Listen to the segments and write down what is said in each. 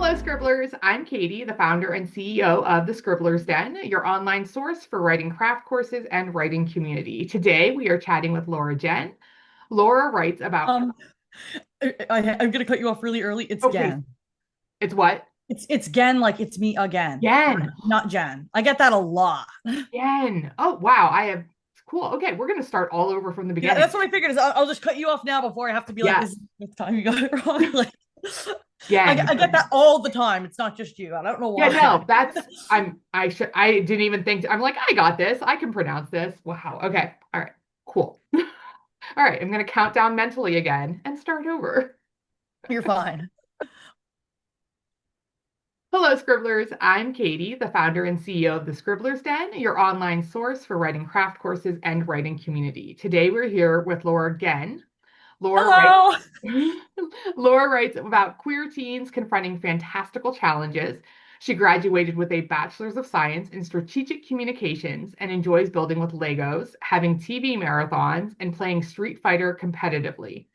Hello, Scribblers. I'm Katie, the founder and CEO of the Scribblers Den, your online source for writing craft courses and writing community. Today, we are chatting with Laura Genn. Laura writes about, Um, I'm gonna cut you off really early. It's oh, please. Genn. It's what? It's Genn, like it's me again, Genn. not Jen. I get that a lot. Genn. Oh, wow. Cool. Okay, we're going to start all over from the Yeah, beginning. that's what I figured. Is I'll just cut you off now before I have to be like, Yes. "Is this time you got it wrong?" Like, Genn. I get Okay. that all the time. It's not just you. I don't know Yeah, why. no, I didn't even think, I'm like, I got this. I can pronounce this. Wow. Okay. All right. Cool. All right. I'm going to count down mentally again and start over. You're fine. Hello, Scribblers. I'm Katie, the founder and CEO of the Scribblers Den, your online source for writing craft courses and writing community. Today, we're here with Laura Genn. Laura writes, Hello. Laura writes about queer teens confronting fantastical challenges. She graduated with a bachelor's of science in strategic communications and enjoys building with Legos, having TV marathons, and playing Street Fighter competitively.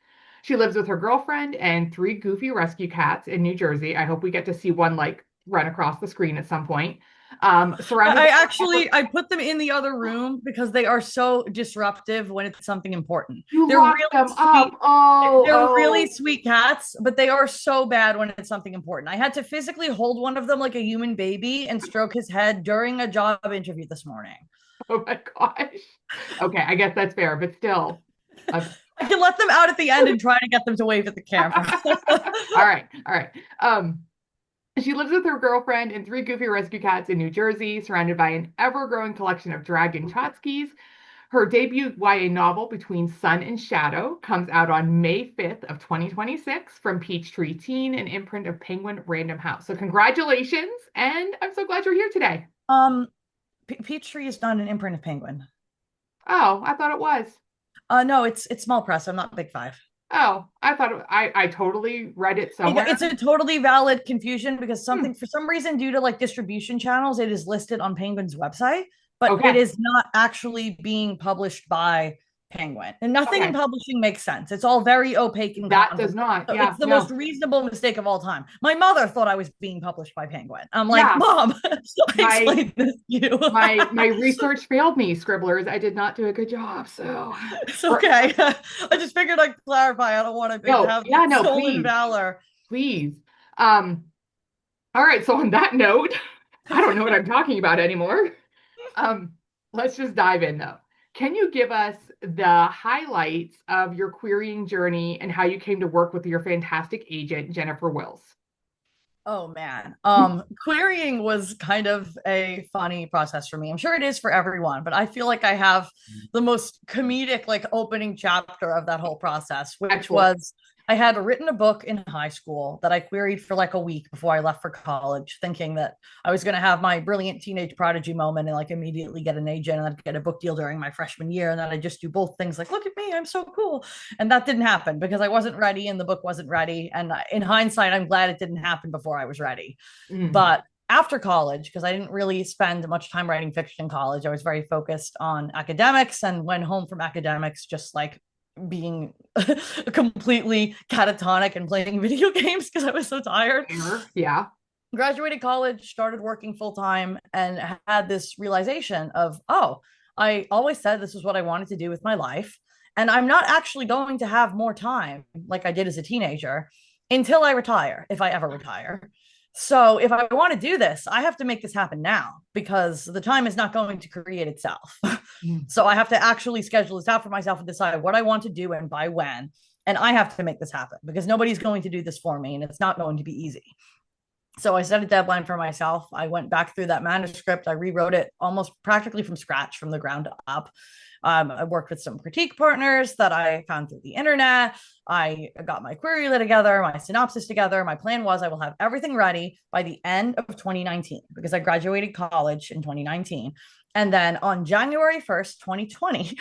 She lives with her girlfriend and three goofy rescue cats in New Jersey. I hope we get to see one like run across the screen at some point. Surrounded I by actually I put them in the other room because they are so disruptive when it's something important. you They're locked really them up. sweet. Oh, They're really oh. sweet cats, but they are so bad when it's something important. I had to physically hold one of them like a human baby and stroke his head during a job interview this morning. Oh my gosh. Okay, I guess that's fair, but still. Uh, I can let them out at the end and try to get them to wave at the camera. all right, all right. She lives with her girlfriend and three goofy rescue cats in New Jersey, surrounded by an ever-growing collection of dragon tchotchkes. Her debut YA novel, Between Sun and Shadow, comes out on May 5th of 2026 from Peachtree Teen, an imprint of Penguin Random House. So congratulations, and I'm so glad you're here today. um, Peachtree is not an imprint of Penguin. Oh, I thought it was. No, it's small press. I'm not Big Five. Oh, I totally read it somewhere. It's a totally valid confusion because Hmm. something for some reason due to like distribution channels, it is listed on Penguin's website, but it Okay. is not actually being published by Penguin. And nothing in Okay. publishing makes sense. It's all very opaque and That does convoluted. not. So Yeah. it's the most No. reasonable mistake of all time. My mother thought I was being published by Penguin. I'm like, Yeah. Mom, I My explained this to you. my research failed me, Scribblers. I did not do a good job. So, It's or, okay. I just figured I'd clarify. I don't want to no. have Yeah. No. stolen Please. valor. Please. Um. All right. So on that note, I don't know what I'm talking about anymore. Um. Let's just dive in though. Can you give us the highlights of your querying journey and how you came to work with your fantastic agent, Jennifer Wills? Oh man. Querying was kind of a funny process for me. I'm sure it is for everyone, but I feel like I have the most comedic like opening chapter of that whole process, which Excellent. was I had written a book in high school that I queried for like a week before I left for college, thinking that I was going to have my brilliant teenage prodigy moment and like immediately get an agent and then get a book deal during my freshman year. And then I just do both things like, look at me, I'm so cool. And that didn't happen because I wasn't ready and the book wasn't ready. And in hindsight, I'm glad it didn't happen before I was ready. Mm. But after college, because I didn't really spend much time writing fiction in college, I was very focused on academics and went home from academics just like being completely catatonic and playing video games because I was so tired. Fair. Yeah. Graduated college, started working full time, and had this realization of, oh, I always said this is what I wanted to do with my life. And I'm not actually going to have more time like I did as a teenager until I retire, if I ever retire. So if I want to do this, I have to make this happen now because the time is not going to create itself. Mm. So I have to actually schedule this out for myself and decide what I want to do and by when. And I have to make this happen because nobody's going to do this for me and it's not going to be easy. So I set a deadline for myself. I went back through that manuscript. I rewrote it almost practically from scratch, from the ground up. I worked with some critique partners that I found through the internet. I got my query together, my synopsis together. My plan was I will have everything ready by the end of 2019 because I graduated college in 2019. And then on January 1st, 2020,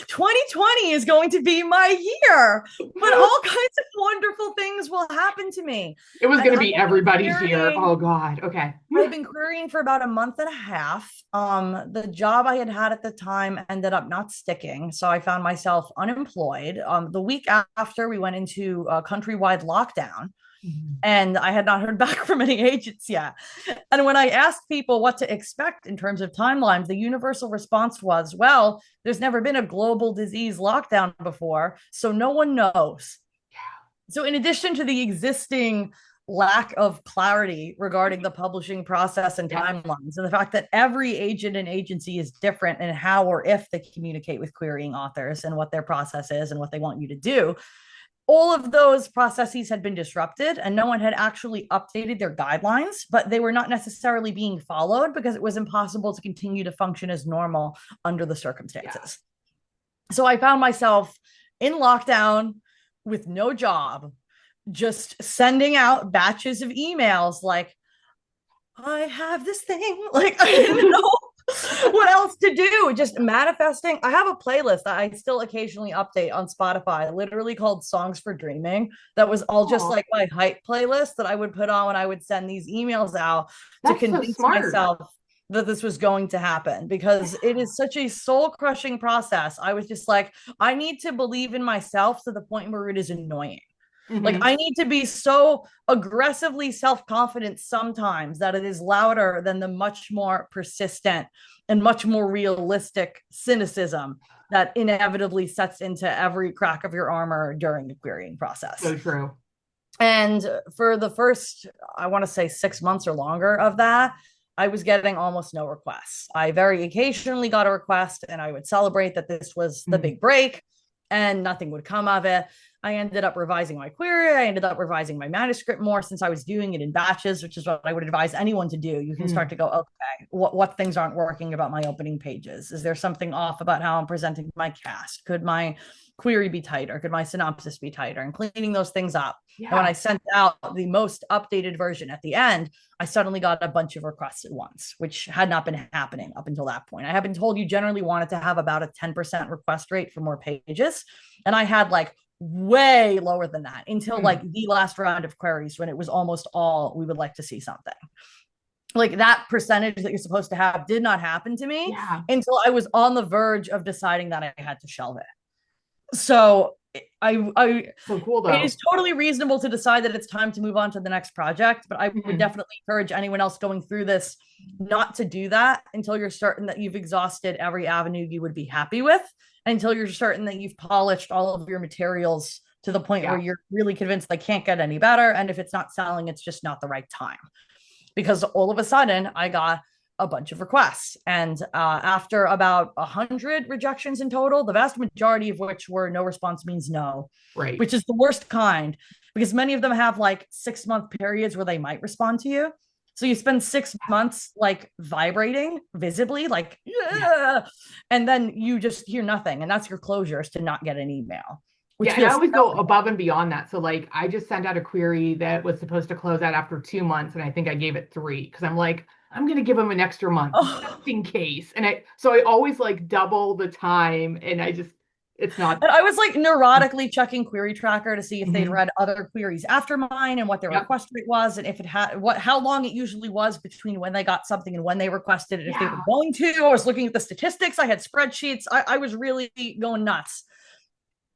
2020 is going to be my year. But all kinds of wonderful things will will happen to me. It was And going to be everybody's year. querying Oh God. Okay. I've been querying for about a month and a half. The job I had had at the time ended up not sticking, so I found myself unemployed. The week after, we went into a countrywide lockdown, Mhm. and I had not heard back from any agents yet. And when I asked people what to expect in terms of timelines, the universal response was, well, there's never been a global disease lockdown before, so no one knows. So, in addition to the existing lack of clarity regarding the publishing process and Yeah. timelines, and the fact that every agent and agency is different in how or if they communicate with querying authors and what their process is and what they want you to do, all of those processes had been disrupted and no one had actually updated their guidelines, but they were not necessarily being followed because it was impossible to continue to function as normal under the Yeah. circumstances. So I found myself in lockdown with no job, just sending out batches of emails like, I have this thing. Like, I didn't know what else to do. Just manifesting. I have a playlist that I still occasionally update on Spotify, literally called Songs for Dreaming. That was all just Oh, like my hype playlist that I would put on when I would send these emails out to that's so convince smart. myself that this was going to happen because it is such a soul crushing process. I was just like, I need to believe in myself to the point where it is annoying. Like, Hmm. I need to be so aggressively self-confident sometimes that it is louder than the much more persistent and much more realistic cynicism that inevitably sets into every crack of your armor during the querying process. So true. And for the first, I want to say 6 months or longer of that, I was getting almost no requests. I very occasionally got a request and I would celebrate that this was the Mhm. big break and nothing would come of it. I ended up revising my query. I ended up revising my manuscript more since I was doing it in batches, which is what I would advise anyone to do. You can start Mhm. to go, okay, what things aren't working about my opening pages? Is there something off about how I'm presenting my cast? Could my query be tighter? Could my synopsis be tighter? And cleaning those things up. And when I Yeah. sent out the most updated version at the end, I suddenly got a bunch of requests at once, which had not been happening up until that point. I have been told you generally wanted to have about a 10% request rate for more pages. And I had like way lower than that until like Mm. the last round of queries when it was almost all we would like to see something. Like that percentage that you're supposed to have did not happen to me Yeah. until I was on the verge of deciding that I had to shelve it. So I So cool it though. is totally reasonable to decide that it's time to move on to the next project, but I would Mhm. definitely encourage anyone else going through this not to do that until you're certain that you've exhausted every avenue you would be happy with, until you're certain that you've polished all of your materials to the point where Yeah. you're really convinced they can't get any better. And if it's not selling, it's just not the right time. Because all of a sudden, I got a bunch of requests. And after about 100 rejections in total, the vast majority of which were no response means no, Right. which is the worst kind because many of them have like 6 month periods where they might respond to you. So you spend 6 months like vibrating visibly, like, Yeah. yeah, and then you just hear nothing. And that's your closure is to not get an email, which Yeah, and I feels always go above and beyond that. So like I just sent out a query that was supposed to close out after 2 months, and I think I gave it three because I'm like, I'm gonna give them an extra month just oh. in case. And I always like double the time, and it's not. And I was like neurotically checking Query Tracker to see if they'd Mhm. read other queries after mine and what their Yep. request rate was, and if it had how long it usually was between when they got something and when they requested it, if they were Yeah. going to. I was looking at the statistics. I had spreadsheets. I was really going nuts.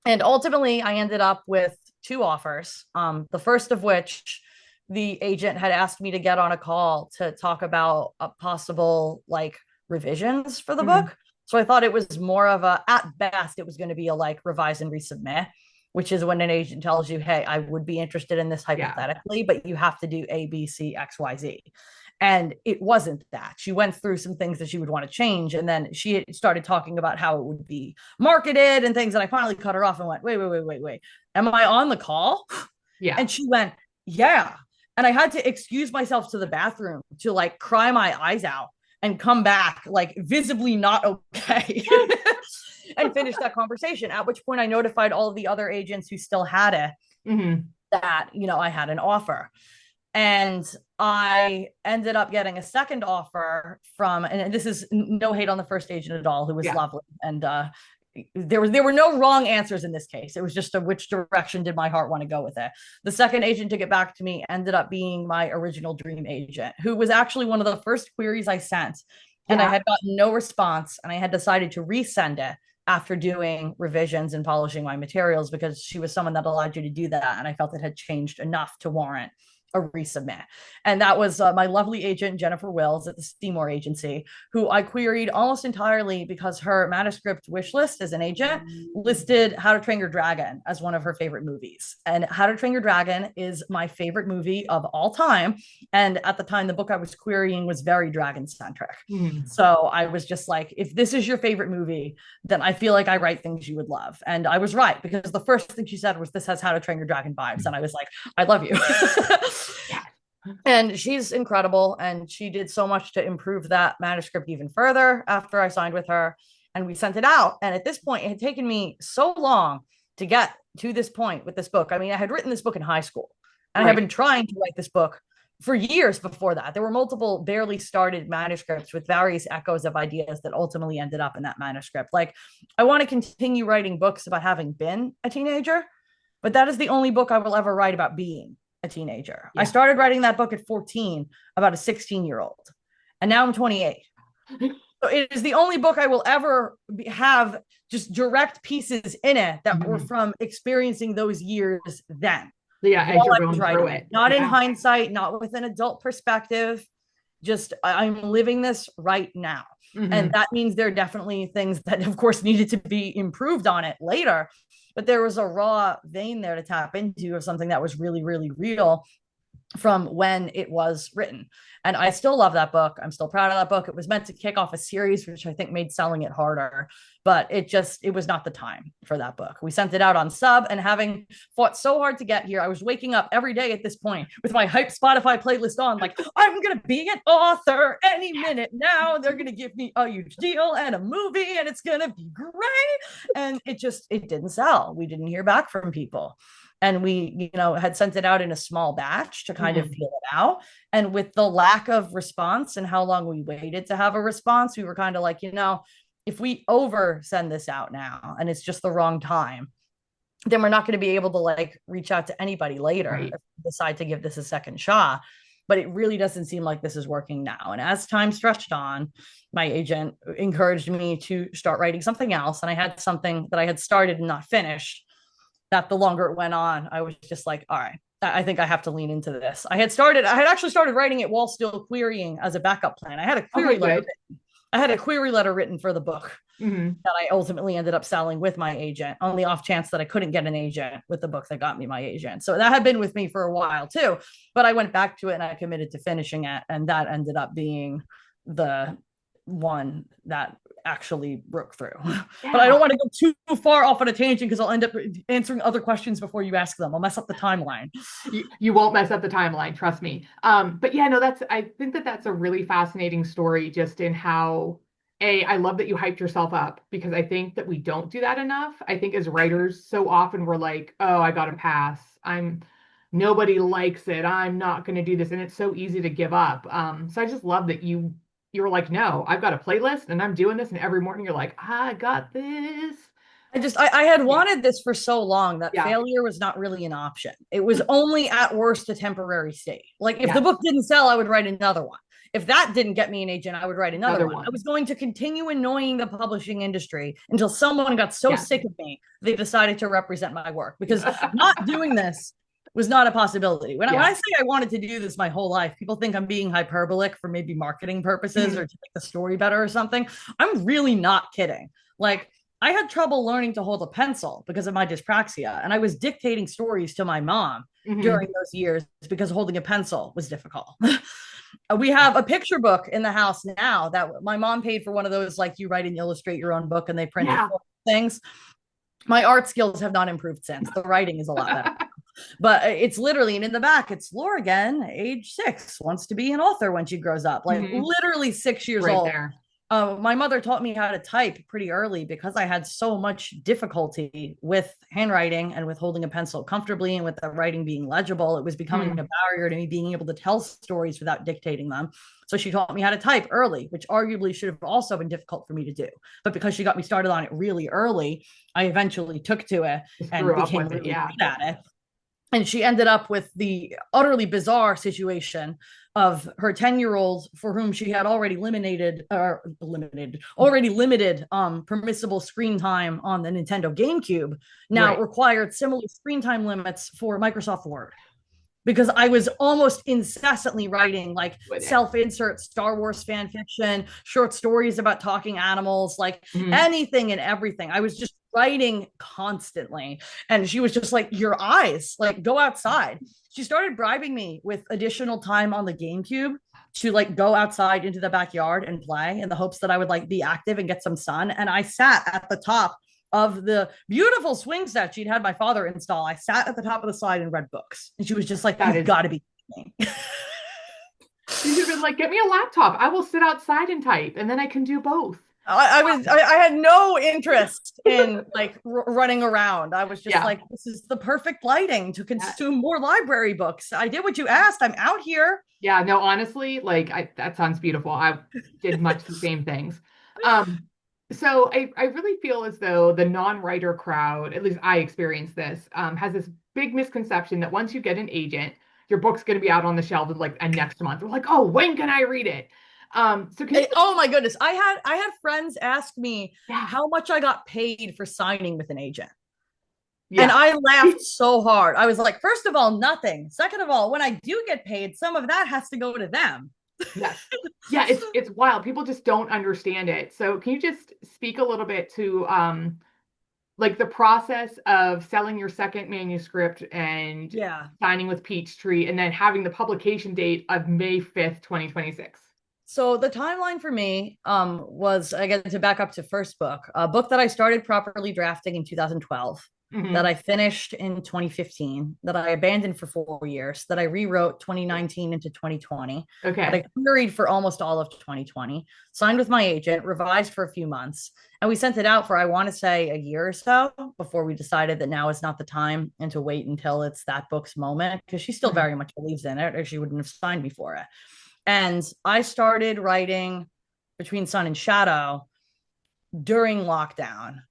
And ultimately, I ended up with two offers. The first of which the agent had asked me to get on a call to talk about a possible like revisions for the Mhm. book. So I thought it was more of a, at best, it was going to be a like revise and resubmit, which is when an agent tells you, hey, I would be interested in this Yeah. hypothetically, but you have to do A, B, C, X, Y, Z. And it wasn't that. She went through some things that she would want to change. And then she started talking about how it would be marketed and things. And I finally cut her off and went, wait. Am I on the call? Yeah. And she went, yeah. And I had to excuse myself to the bathroom to like cry my eyes out and come back like visibly not okay and finish that conversation. At which point I notified all of the other agents who still had it Hmm. that, I had an offer. And I ended up getting a second offer from, and this is no hate on the first agent at all, who was Yeah. lovely and there were no wrong answers in this case. It was just which direction did my heart want to go with it. The second agent to get back to me ended up being my original dream agent, who was actually one of the first queries I sent. And I Yeah. had gotten no response, and I had decided to resend it after doing revisions and polishing my materials, because she was someone that allowed you to do that. And I felt it had changed enough to warrant a resubmit. And that was my lovely agent, Jennifer Wills at the Seymour Agency, who I queried almost entirely because her manuscript wish list as an agent listed How to Train Your Dragon as one of her favorite movies. And How to Train Your Dragon is my favorite movie of all time. And at the time, the book I was querying was very dragon centric. Mm. So I was just like, if this is your favorite movie, then I feel like I write things you would love. And I was right, because the first thing she said was, this has How to Train Your Dragon vibes. And I was like, I love you. Yeah. And she's incredible. And she did so much to improve that manuscript even further after I signed with her. And we sent it out. And at this point, it had taken me so long to get to this point with this book. I mean, I had written this book in high school, and I had been trying to write this book for years before that. There were multiple barely started manuscripts with various echoes of ideas that ultimately ended up in that manuscript. Like, I want to continue writing books about having been a teenager, but that is the only book I will ever write about being a teenager. I started writing that book at 14 about a 16-year-old, and now I'm 28. So it is the only book I will ever have just direct pieces in it that were from experiencing those years then. Yeah, as you're going through it. Not in hindsight, not with an adult perspective. Just, I'm living this right now. And that means there are definitely things that, of course, needed to be improved on it later. But there was a raw vein there to tap into of something that was really, really real from when it was written. And I still love that book. I'm still proud of that book. It was meant to kick off a series, which I think made selling it harder, but it was not the time for that book. We sent it out on sub, and having fought so hard to get here, I was waking up every day at this point with my hype Spotify playlist on, like, I'm going to be an author any minute now. They're going to give me a huge deal and a movie, and it's going to be great. And it didn't sell. We didn't hear back from people. And we, had sent it out in a small batch to kind of feel it out. And with the lack of response and how long we waited to have a response, we were kind of like, if we over send this out now and it's just the wrong time, then we're not going to be able to like reach out to anybody later if we decide to give this a second shot. But it really doesn't seem like this is working now. And as time stretched on, my agent encouraged me to start writing something else. And I had something that I had started and not finished, that the longer it went on, I was just like, all right, I think I have to lean into this. I had actually started writing it while still querying as a backup plan. I had a query letter. I had a query letter written for the book that I ultimately ended up selling with my agent, on the off chance that I couldn't get an agent with the book that got me my agent. So that had been with me for a while too, but I went back to it and I committed to finishing it. And that ended up being the one that actually broke through. But I don't want to go too far off on a tangent, because I'll end up answering other questions before you ask them. I'll mess up the timeline. You won't mess up the timeline, trust me. But yeah, no, I think that's a really fascinating story, just in how, I love that you hyped yourself up, because I think that we don't do that enough. I think as writers, so often we're like, oh, I got to pass. Nobody likes it. I'm not going to do this. And it's so easy to give up. So I just love that you were like, no, I've got a playlist and I'm doing this. And every morning you're like, I got this. I had wanted this for so long that failure was not really an option. It was only at worst a temporary state. Like, if the book didn't sell, I would write another one. If that didn't get me an agent, I would write another one. I was going to continue annoying the publishing industry until someone got so sick of me, they decided to represent my work, because not doing this was not a possibility. When I say I wanted to do this my whole life, people think I'm being hyperbolic for maybe marketing purposes or to make the story better or something. I'm really not kidding. Like, I had trouble learning to hold a pencil because of my dyspraxia, and I was dictating stories to my mom during those years because holding a pencil was difficult. We have a picture book in the house now that my mom paid for, one of those, like, you write and illustrate your own book and they print things. My art skills have not improved since. The writing is a lot better. But it's literally, and in the back, it's Laura Genn, age 6, wants to be an author when she grows up. Like, literally 6 years old. There. My mother taught me how to type pretty early because I had so much difficulty with handwriting and with holding a pencil comfortably and with the writing being legible. It was becoming a Hmm. barrier to me being able to tell stories without dictating them. So she taught me how to type early, which arguably should have also been difficult for me to do. But because she got me started on it really early, I eventually took to it Just and grew up became with it. really Yeah. good at it. And she ended up with the utterly bizarre situation of her 10-year-old for whom she had already already limited permissible screen time on the Nintendo GameCube now Right. required similar screen time limits for Microsoft Word, because I was almost incessantly writing like Goodness. self-insert Star Wars fan fiction, short stories about talking animals, like Mhm. anything and everything. I was just writing constantly. And she was just like, your eyes, like go outside. She started bribing me with additional time on the GameCube to like go outside into the backyard and play in the hopes that I would like be active and get some sun. And I sat at the top of the beautiful swing set she'd had my father install. I sat at the top of the slide and read books. And she was just like, That you've is, got to be kidding me. you should have been like, get me a laptop. I will sit outside and type, and then I can do both. I had no interest in like running around. I was just Yeah. like, this is the perfect lighting to Yeah. consume more library books. I did what you asked. I'm out here. Yeah. No, honestly, like that sounds beautiful. I did much the same things. Um, so I really feel as though the non-writer crowd, at least I experienced this, has this big misconception that once you get an agent, your book's going to be out on the shelf in like and next month. We're like, oh, when can I read it? So can you just, Oh my goodness. I had friends ask me yeah, how much I got paid for signing with an agent. And yeah. I laughed so hard. I was like, first of all, nothing. Second of all, when I do get paid, some of that has to go to them. Yes. Yeah, it's wild. People just don't understand it. So can you just speak a little bit to like the process of selling your second manuscript and Yeah. signing with Peachtree and then having the publication date of May 5th, 2026? So the timeline for me was, again, to back up to first book, a book that I started properly drafting in 2012, that Hmm. I finished in 2015, that I abandoned for 4 years, that I rewrote 2019 into 2020, that I Okay. queried for almost all of 2020, signed with my agent, revised for a few months, and we sent it out for, I want to say, a year or so before we decided that now is not the time and to wait until it's that book's moment, because she still Mhm. very much believes in it or she wouldn't have signed me for it. And I started writing Between Sun and Shadow during lockdown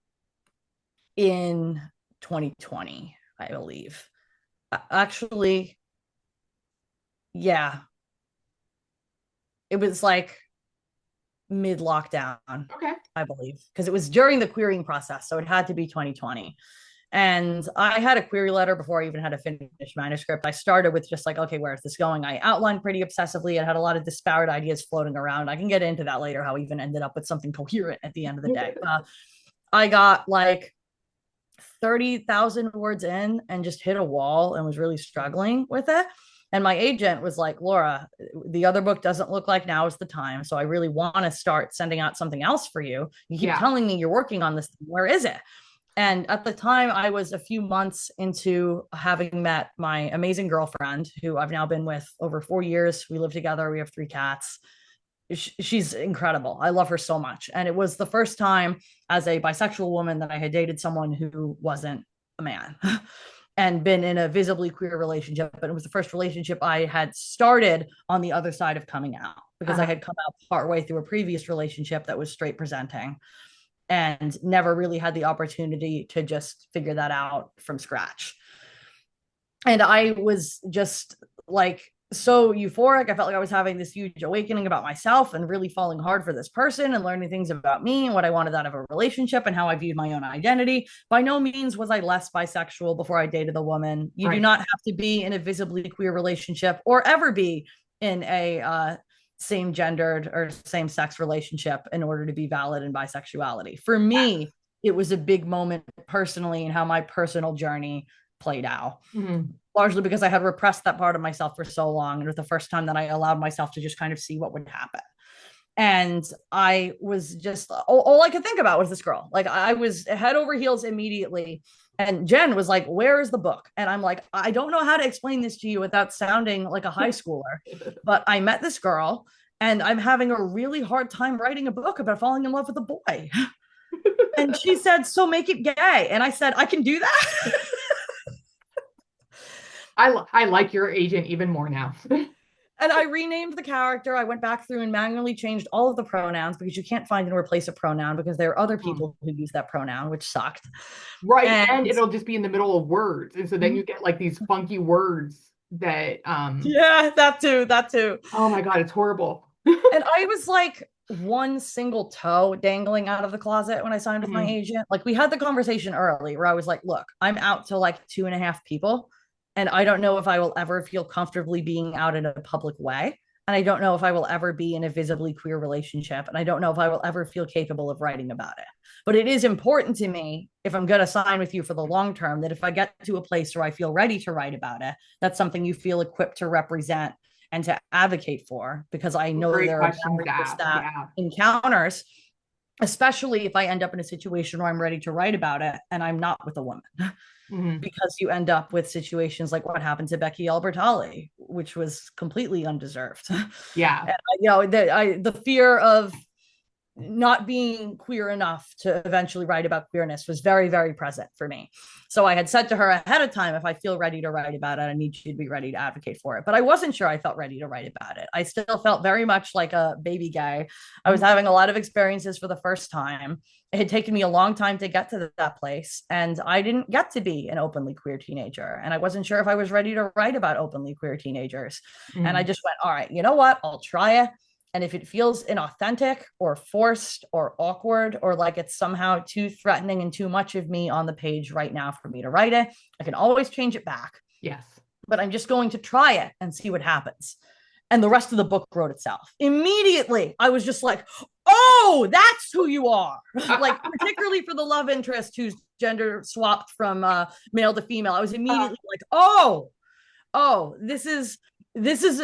in 2020, I believe. Actually, yeah, it was like mid lockdown, Okay. I believe, because it was during the querying process. So it had to be 2020. And I had a query letter before I even had a finished manuscript. I started with just like, okay, where is this going? I outlined pretty obsessively. I had a lot of disparate ideas floating around. I can get into that later, how I even ended up with something coherent at the end of the day. I got like 30,000 words in and just hit a wall and was really struggling with it. And my agent was like, Laura, the other book doesn't look like now is the time. So I really want to start sending out something else for you. You keep Yeah. telling me you're working on this. Where is it? And at the time, I was a few months into having met my amazing girlfriend, who I've now been with over 4 years. We live together. We have 3 cats. She's incredible. I love her so much. And it was the first time as a bisexual woman that I had dated someone who wasn't a man and been in a visibly queer relationship. But it was the first relationship I had started on the other side of coming out, because I Uh-huh. had come out partway through a previous relationship that was straight presenting and never really had the opportunity to just figure that out from scratch. And I was just like so euphoric. I felt like I was having this huge awakening about myself and really falling hard for this person and learning things about me and what I wanted out of a relationship and how I viewed my own identity. By no means was I less bisexual before I dated a woman. You do Right. not have to be in a visibly queer relationship or ever be in a same gendered or same sex relationship in order to be valid in bisexuality. For me, it was a big moment personally in how my personal journey played out, Hmm. largely because I had repressed that part of myself for so long. And it was the first time that I allowed myself to just kind of see what would happen. And I was just, all I could think about was this girl. Like I was head over heels immediately. And Genn was like, where is the book? And I'm like, I don't know how to explain this to you without sounding like a high schooler. But I met this girl and I'm having a really hard time writing a book about falling in love with a boy. And she said, so make it gay. And I said, I can do that. I like your agent even more now. And I renamed the character. I went back through and manually changed all of the pronouns because you can't find and replace a pronoun because there are other people who use that pronoun, which sucked. Right. And And it'll just be in the middle of words. And so then you get like these funky words that yeah, that too, that too. oh my God, it's horrible. And I was like one single toe dangling out of the closet when I signed with my agent. Like we had the conversation early where I was like, look, I'm out to like 2.5 people. And I don't know if I will ever feel comfortably being out in a public way. And I don't know if I will ever be in a visibly queer relationship. And I don't know if I will ever feel capable of writing about it. But it is important to me, if I'm going to sign with you for the long term, that if I get to a place where I feel ready to write about it, that's something you feel equipped to represent and to advocate for, because I know Great there are questions to barriers ask. that Yeah. encounters, especially if I end up in a situation where I'm ready to write about it and I'm not with a woman. Because you end up with situations like what happened to Becky Albertalli, which was completely undeserved. Yeah. And, the fear of not being queer enough to eventually write about queerness was very, very present for me. So I had said to her ahead of time, if I feel ready to write about it, I need you to be ready to advocate for it. But I wasn't sure I felt ready to write about it. I still felt very much like a baby gay. I was having a lot of experiences for the first time. It had taken me a long time to get to that place. And I didn't get to be an openly queer teenager. And I wasn't sure if I was ready to write about openly queer teenagers. And I just went, all right, you know what? I'll try it. And if it feels inauthentic or forced or awkward or like it's somehow too threatening and too much of me on the page right now for me to write it, I can always change it back. Yes. But I'm just going to try it and see what happens. And the rest of the book wrote itself. Immediately, I was just like, oh, that's who you are. Like, particularly for the love interest who's gender swapped from male to female. I was immediately like, oh, this is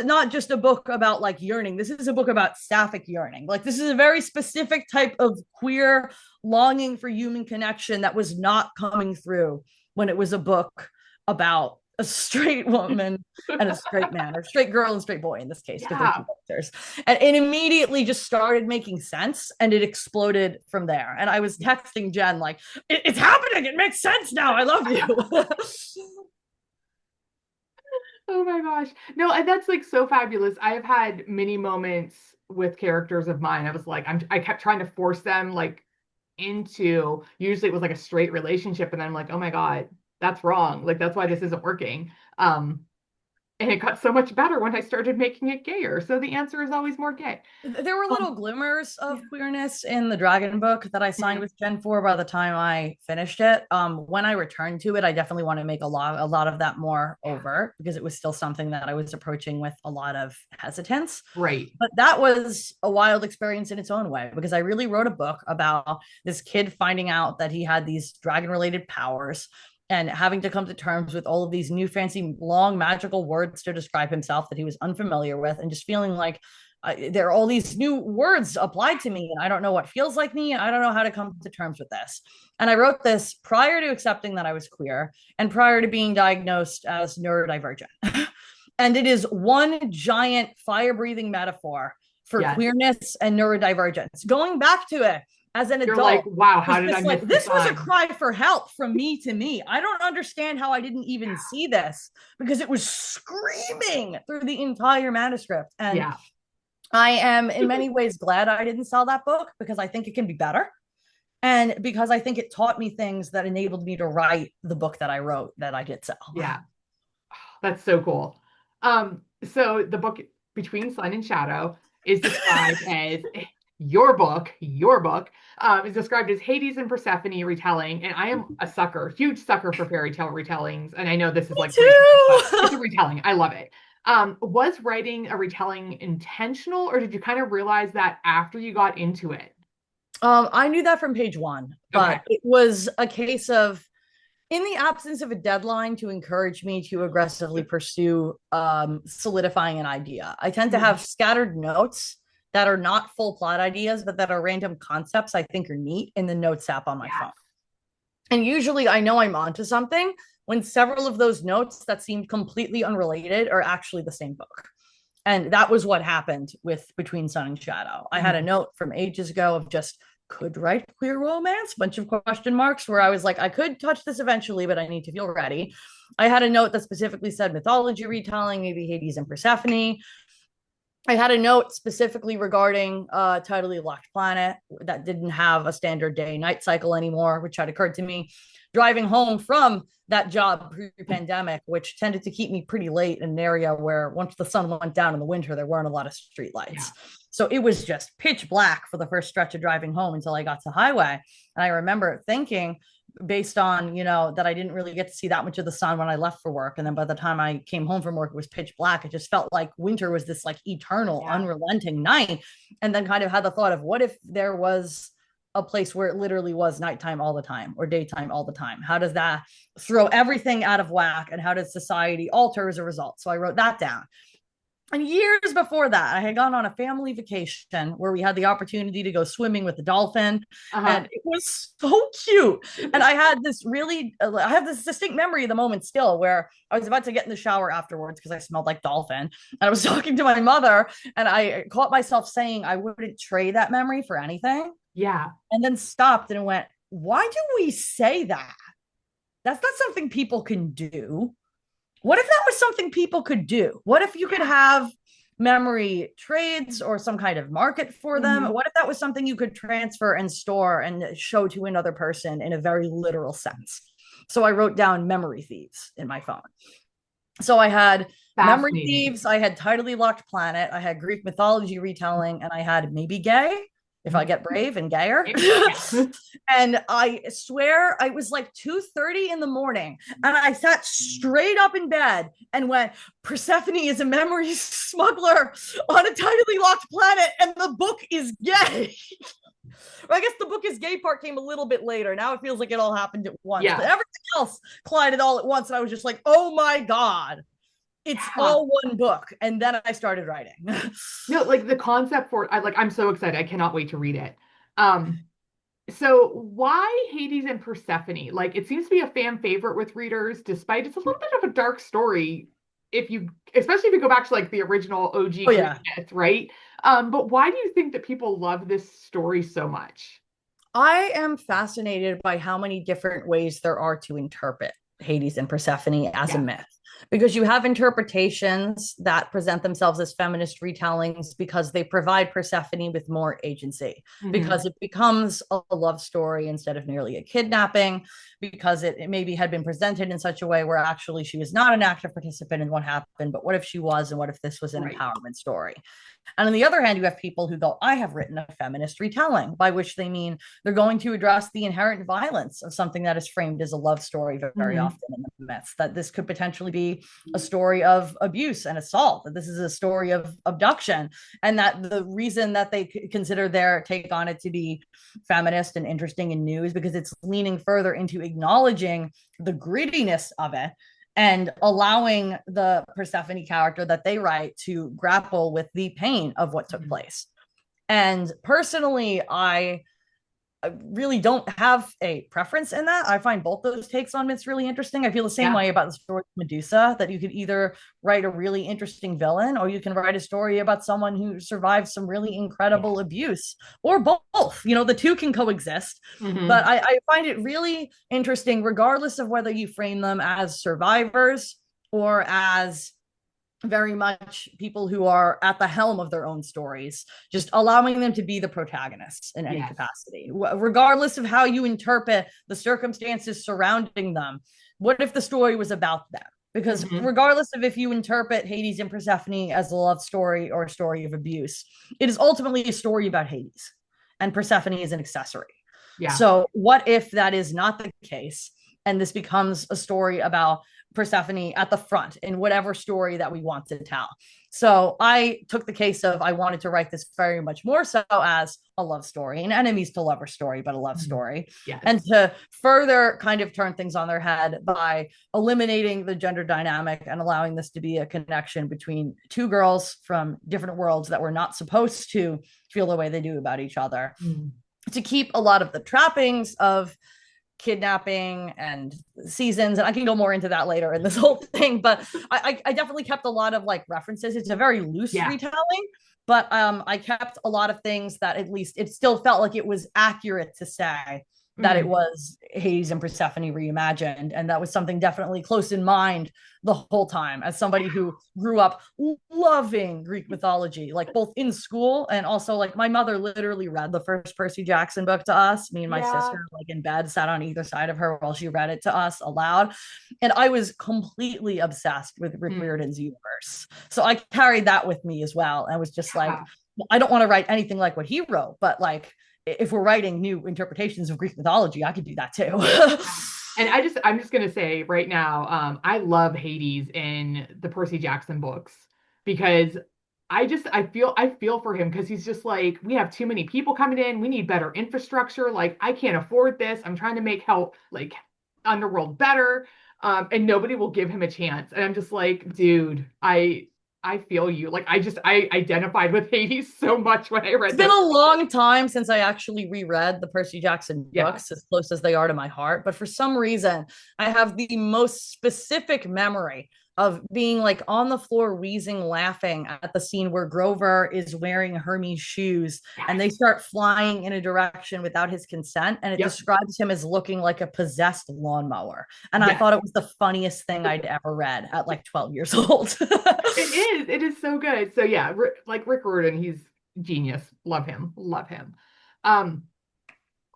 not just a book about like yearning. This is a book about sapphic yearning. Like this is a very specific type of queer longing for human connection that was not coming through when it was a book about a straight woman and a straight man, or straight girl and straight boy in this case, because they're two characters. And it immediately just started making sense, and it exploded from there. And I was texting Jen like, it's happening. It makes sense now. I love you. Oh my gosh. No, and that's like so fabulous. I've had many moments with characters of mine. I was like, I kept trying to force them like into, usually it was like a straight relationship, and then I'm like, oh my God, that's wrong. Like that's why this isn't working. And it got so much better when I started making it gayer. So the answer is always more gay. There were little glimmers of queerness in the Dragon book that I signed with Genn for by the time I finished it. When I returned to it, I definitely want to make a lot of that more overt, because it was still something that I was approaching with a lot of hesitance. Right. But that was a wild experience in its own way, because I really wrote a book about this kid finding out that he had these dragon related powers and having to come to terms with all of these new fancy long magical words to describe himself that he was unfamiliar with, and just feeling like there are all these new words applied to me and I don't know what feels like me. I don't know how to come to terms with this. And I wrote this prior to accepting that I was queer and prior to being diagnosed as neurodivergent. And it is one giant fire breathing metaphor for queerness and neurodivergence. Going back to it, as an adult, like, wow, how did I miss this was a cry for help from me to me. I don't understand how I didn't even see this, because it was screaming through the entire manuscript. And I am in many ways glad I didn't sell that book, because I think it can be better. And because I think it taught me things that enabled me to write the book that I wrote that I did sell. Yeah. That's so cool. So the book Between Sun and Shadow is described as your book is described as Hades and Persephone retelling, and I am a huge sucker for fairy tale retellings, and I know this is like it's a retelling. I love it. Was writing a retelling intentional, or did you kind of realize that after you got into it? I knew that from page one, but it was a case of, in the absence of a deadline to encourage me to aggressively pursue solidifying an idea, I tend to have scattered notes that are not full plot ideas, but that are random concepts I think are neat in the notes app on my phone. And usually I know I'm onto something when several of those notes that seemed completely unrelated are actually the same book. And that was what happened with Between Sun and Shadow. I had a Mhm. note from ages ago of just could write queer romance, bunch of question marks, where I was like, I could touch this eventually, but I need to feel ready. I had a note that specifically said mythology retelling, maybe Hades and Persephone. I had a note specifically regarding Tidally Locked Planet that didn't have a standard day night cycle anymore, which had occurred to me driving home from that job pre-pandemic, which tended to keep me pretty late in an area where once the sun went down in the winter, there weren't a lot of street lights. Yeah. So it was just pitch black for the first stretch of driving home until I got to highway. And I remember thinking, based on, that I didn't really get to see that much of the sun when I left for work, and then by the time I came home from work it was pitch black. It just felt like winter was this like eternal, Yeah. unrelenting night. And then kind of had the thought of, what if there was a place where it literally was nighttime all the time or daytime all the time? How does that throw everything out of whack, and how does society alter as a result? So I wrote that down. And years before that, I had gone on a family vacation where we had the opportunity to go swimming with the dolphin. Uh-huh. And it was so cute. And I have this distinct memory of the moment still, where I was about to get in the shower afterwards because I smelled like dolphin. And I was talking to my mother, and I caught myself saying I wouldn't trade that memory for anything. Yeah. And then stopped and went, why do we say that? That's not something people can do. What if that was something people could do? What if you could have memory trades or some kind of market for them? Mhm. What if that was something you could transfer and store and show to another person in a very literal sense? So I wrote down memory thieves in my phone. So I had memory Fascinating. thieves, I had Tidally Locked Planet, I had Greek mythology retelling, and I had maybe gay if I get brave and gayer. Yeah. And I swear I was like 2:30 in the morning, and I sat straight up in bed and went, Persephone is a memory smuggler on a tidally locked planet, and the book is gay. Or I guess the book is gay part came a little bit later. Now it feels like it all happened at once. Yeah. But everything else collided all at once. And I was just like, oh my God, it's Yeah. all one book. And then I started writing. No, like the concept for I'm so excited. I cannot wait to read it. Um, so why Hades and Persephone? Like it seems to be a fan favorite with readers, despite it's a little bit of a dark story especially if you go back to like the original OG Oh, Greek yeah. myth, right? But why do you think that people love this story so much? I am fascinated by how many different ways there are to interpret Hades and Persephone as a Yeah. myth. Because you have interpretations that present themselves as feminist retellings because they provide Persephone with more agency, Mhm. because it becomes a love story instead of merely a kidnapping, because it maybe had been presented in such a way where actually she was not an active participant in what happened, but what if she was, and what if this was an Right. empowerment story? And on the other hand, you have people who go, I have written a feminist retelling, by which they mean they're going to address the inherent violence of something that is framed as a love story very Mhm. often in the myths, that this could potentially be a story of abuse and assault, that this is a story of abduction, and that the reason that they consider their take on it to be feminist and interesting and new is because it's leaning further into acknowledging the grittiness of it and allowing the Persephone character that they write to grapple with the pain of what took Mhm. place. And personally, I really don't have a preference in that. I find both those takes on myths really interesting. I feel the same Yeah. way about the story of Medusa, that you could either write a really interesting villain, or you can write a story about someone who survived some really incredible abuse, or both. The two can coexist. But Mhm. I find it really interesting, regardless of whether you frame them as survivors or as very much people who are at the helm of their own stories, just allowing them to be the protagonists in any Yes. capacity, regardless of how you interpret the circumstances surrounding them. What if the story was about them? Because Mhm. regardless of if you interpret Hades and Persephone as a love story or a story of abuse, it is ultimately a story about Hades, and Persephone is an accessory. Yeah. So what if that is not the case, and this becomes a story about Persephone at the front in whatever story that we want to tell? So I took the case of, I wanted to write this very much more so as a love story, an enemies to lover story, but a love Mhm. story. Yes. And to further kind of turn things on their head by eliminating the gender dynamic and allowing this to be a connection between two girls from different worlds that were not supposed to feel the way they do about each other, Mhm. to keep a lot of the trappings of kidnapping and seasons, and I can go more into that later in this whole thing. But I definitely kept a lot of like references. It's a very loose Yeah. retelling, but I kept a lot of things that at least it still felt like it was accurate to say that it Mhm. was Hades and Persephone reimagined. And that was something definitely close in mind the whole time as somebody who grew up loving Greek mythology, like both in school and also like my mother literally read the first Percy Jackson book to us. Me and my Yeah. sister, like in bed, sat on either side of her while she read it to us aloud. And I was completely obsessed with Rick Mm. Riordan's universe. So I carried that with me as well. I was just like, Yeah. I don't want to write anything like what he wrote, but like if we're writing new interpretations of Greek mythology, I could do that too. And I'm just gonna say right now, I love Hades in the Percy Jackson books because I feel for him because he's just like, we have too many people coming in, we need better infrastructure. Like, I can't afford this. I'm trying to make help like Underworld better. And nobody will give him a chance. And I'm just like, dude, I feel you. Like I identified with Hades so much when I It's read been those. a long time since I actually reread the Percy Jackson Yeah. books, as close as they are to my heart. But for some reason, I have the most specific memory of being like on the floor, wheezing, laughing at the scene where Grover is wearing Hermes' shoes and they Yes. start flying in a direction without his consent. And it Yep. describes him as looking like a possessed lawnmower. And I Yes. thought it was the funniest thing I'd ever read at like 12 years old. It is. It is so good. So yeah, like Rick Riordan, he's genius. Love him. Love him. Um,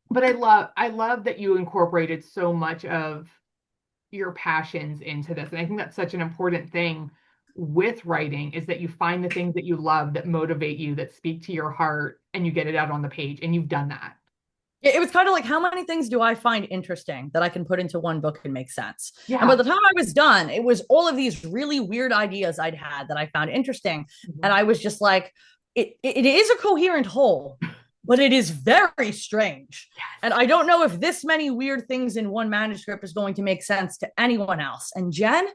but I love that you incorporated so much of your passions into this. And I think that's such an important thing with writing is that you find the things that you love that motivate you, that speak to your heart, and you get it out on the page. And you've done that. It was kind of like how many things do I find interesting that I can put into one book and make sense? And by Yeah. the time I was done, it was all of these really weird ideas I'd had that I found interesting. And Mhm. I was just like, it is a coherent whole, but it is very strange. And I don't know if this many weird things in one manuscript is going to make sense to anyone else. And Genn,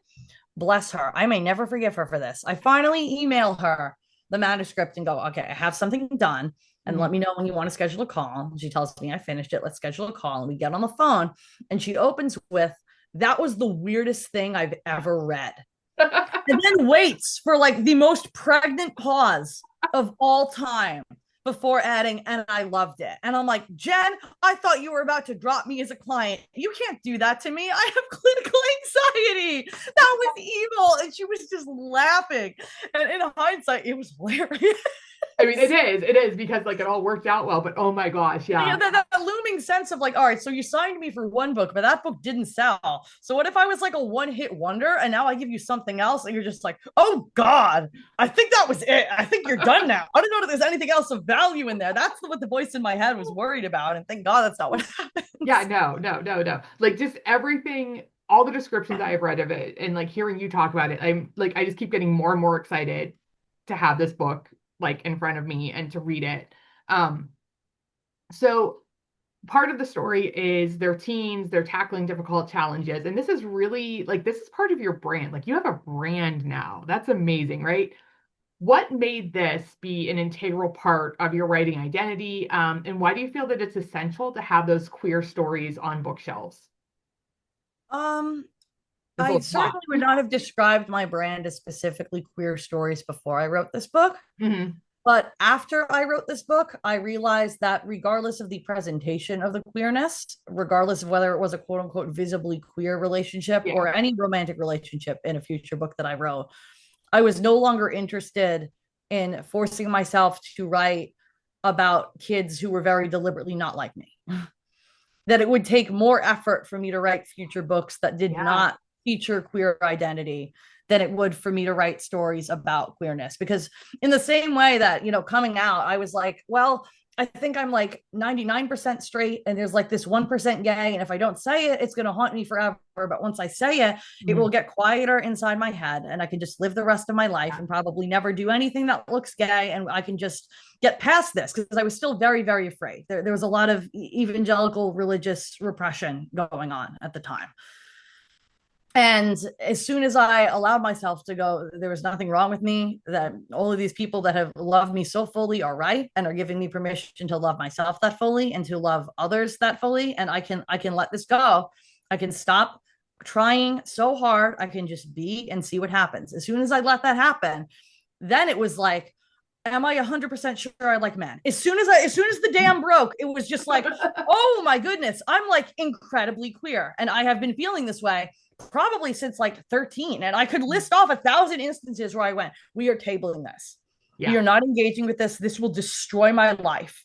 bless her, I may never forgive her for this. I finally email her the manuscript and go, okay, I have something done. And let Mhm. me know when you want to schedule a call. And she tells me I finished it. Let's schedule a call. And we get on the phone. And she opens with, that was the weirdest thing I've ever read. And then waits for like the most pregnant pause of all time before adding, and I loved it. And I'm like, Genn, I thought you were about to drop me as a client. You can't do that to me. I have clinical anxiety. That was evil. And she was just laughing. And in hindsight, it was hilarious. I mean, it is because like it all worked out well, but oh my gosh, Yeah, yeah. that looming sense of like, all right, so you signed me for one book, but that book didn't sell. So what if I was like a one-hit wonder and now I give you something else and you're just like, oh God, I think that was it. I think you're done now. I don't know if there's anything else of value in there. That's what the voice in my head was worried about. And thank God that's not what Yeah, happens. no. Like just everything, all the descriptions I've read of it and like hearing you talk about it, I'm like I just keep getting more and more excited to have this book like in front of me and to read it. Um, so part of the story is they're teens, they're tackling difficult challenges, and this is really like this is part of your brand. Like you have a brand now. That's amazing, right? What made this be an integral part of your writing identity? And why do you feel that it's essential to have those queer stories on bookshelves? Um, There's a I lot. certainly would not have described my brand as specifically queer stories before I wrote this book. Mhm. But after I wrote this book, I realized that regardless of the presentation of the queerness, regardless of whether it was a quote unquote visibly queer relationship Yeah. or any romantic relationship in a future book that I wrote, I was no longer interested in forcing myself to write about kids who were very deliberately not like me. That it would take more effort for me to write future books that did Yeah. not feature queer identity than it would for me to write stories about queerness. Because in the same way that, you know, coming out, I was like, well, I think I'm like 99% straight and there's like this 1% gay. And if I don't say it, it's going to haunt me forever. But once I say it, it will Mhm. get quieter inside my head and I can just live the rest of my life and probably never do anything that looks gay. And I can just get past this because I was still very, very afraid. There was a lot of evangelical religious repression going on at the time. And as soon as I allowed myself to go, there was nothing wrong with me, that all of these people that have loved me so fully are right and are giving me permission to love myself that fully and to love others that fully. And I can let this go. I can stop trying so hard. I can just be and see what happens. As soon as I let that happen, then it was like, am I 100% sure I like men? As soon as the dam broke, it was just like, oh my goodness, I'm like incredibly queer. And I have been feeling this way probably since like 13. And I could list off 1,000 instances where I went, we are tabling this. Yeah. We are not engaging with this. This will destroy my life.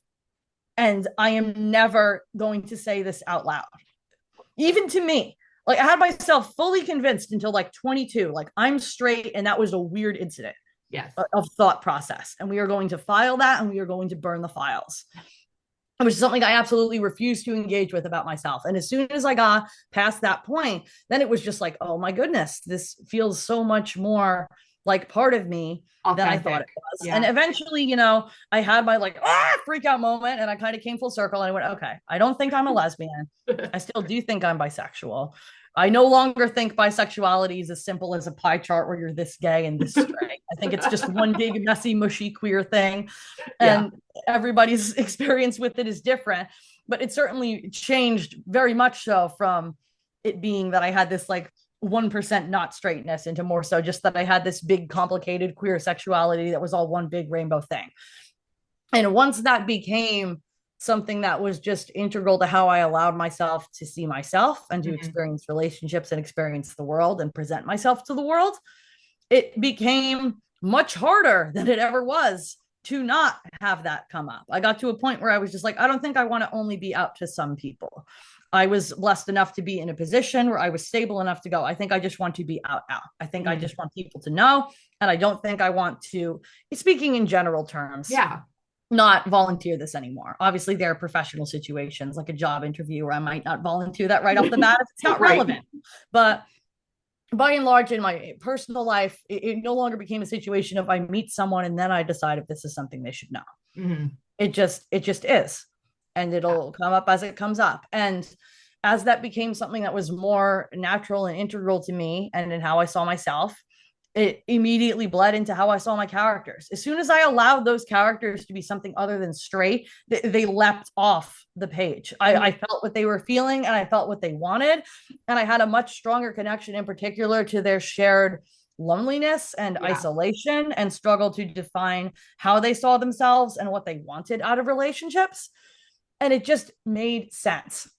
And I am never going to say this out loud. Even to me, like I had myself fully convinced until like 22, like I'm straight. And that was a weird incident. Yes. Of thought process. And we are going to file that and we are going to burn the files, which is something I absolutely refuse to engage with about myself. And as soon as I got past that point, then it was just like, oh my goodness, this feels so much more like part of me than I thought it was. Yeah. And eventually, I had my like, freak out moment, and I kind of came full circle and I went, okay, I don't think I'm a lesbian. I still do think I'm bisexual. I no longer think bisexuality is as simple as a pie chart where you're this gay and this straight. I think it's just one big, messy, mushy, queer thing. And everybody's experience with it is different. But it certainly changed very much so from it being that I had this like 1% not straightness into more so just that I had this big, complicated queer sexuality that was all one big rainbow thing. And once that became something that was just integral to how I allowed myself to see myself and to experience relationships and experience the world and present myself to the world, it became much harder than it ever was to not have that come up. I got to a point where I was just like, I don't think I want to only be out to some people. I was blessed enough to be in a position where I was stable enough to go, I think I just want to be out. I think I just want people to know. And I don't think I want to, speaking in general terms, not volunteer this anymore. Obviously, there are professional situations like a job interview where I might not volunteer that right off the bat if it's not relevant. But by and large, in my personal life, it no longer became a situation of I meet someone and then I decide if this is something they should know. It just is. And it'll come up as it comes up. And as that became something that was more natural and integral to me and in how I saw myself, it immediately bled into how I saw my characters. As soon as I allowed those characters to be something other than straight, they leapt off the page. I felt what they were feeling and I felt what they wanted. And I had a much stronger connection in particular to their shared loneliness and isolation and struggle to define how they saw themselves and what they wanted out of relationships. And it just made sense.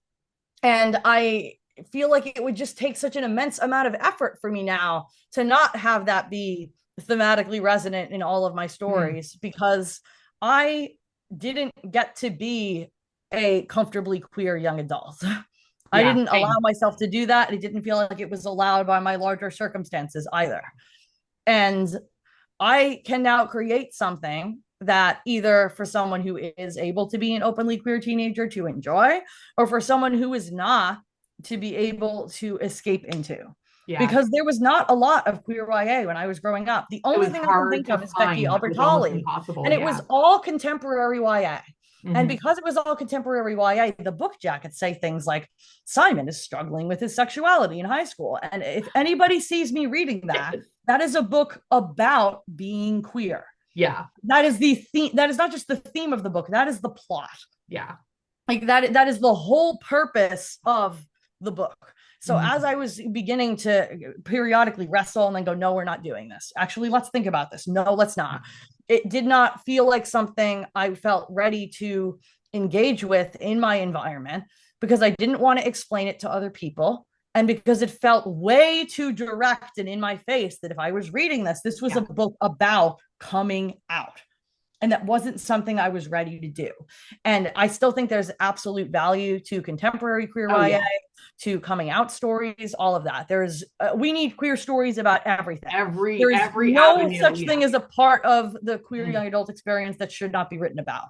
And I feel like it would just take such an immense amount of effort for me now to not have that be thematically resonant in all of my stories, because I didn't get to be a comfortably queer young adult. I didn't allow myself to do that. It didn't feel like it was allowed by my larger circumstances either. And I can now create something that either for someone who is able to be an openly queer teenager to enjoy, or for someone who is not, to be able to escape into. Because there was not a lot of queer YA when I was growing up. The only thing I can think of is Becky Albertalli, and it was all contemporary YA. And because it was all contemporary YA, the book jackets say things like, Simon is struggling with his sexuality in high school. And if anybody sees me reading that, that is a book about being queer. That is the theme. That is not just the theme of the book. That is the plot. Like that is the whole purpose of the book. So as I was beginning to periodically wrestle and then go, no, we're not doing this. Actually, let's think about this. No, let's not. It did not feel like something I felt ready to engage with in my environment, because I didn't want to explain it to other people. And because it felt way too direct and in my face that if I was reading this, this was a book about coming out. And that wasn't something I was ready to do. And I still think there's absolute value to contemporary queer YA, to coming out stories, all of that. We need queer stories about everything. Every no avenue, such thing as a part of the queer young adult experience that should not be written about.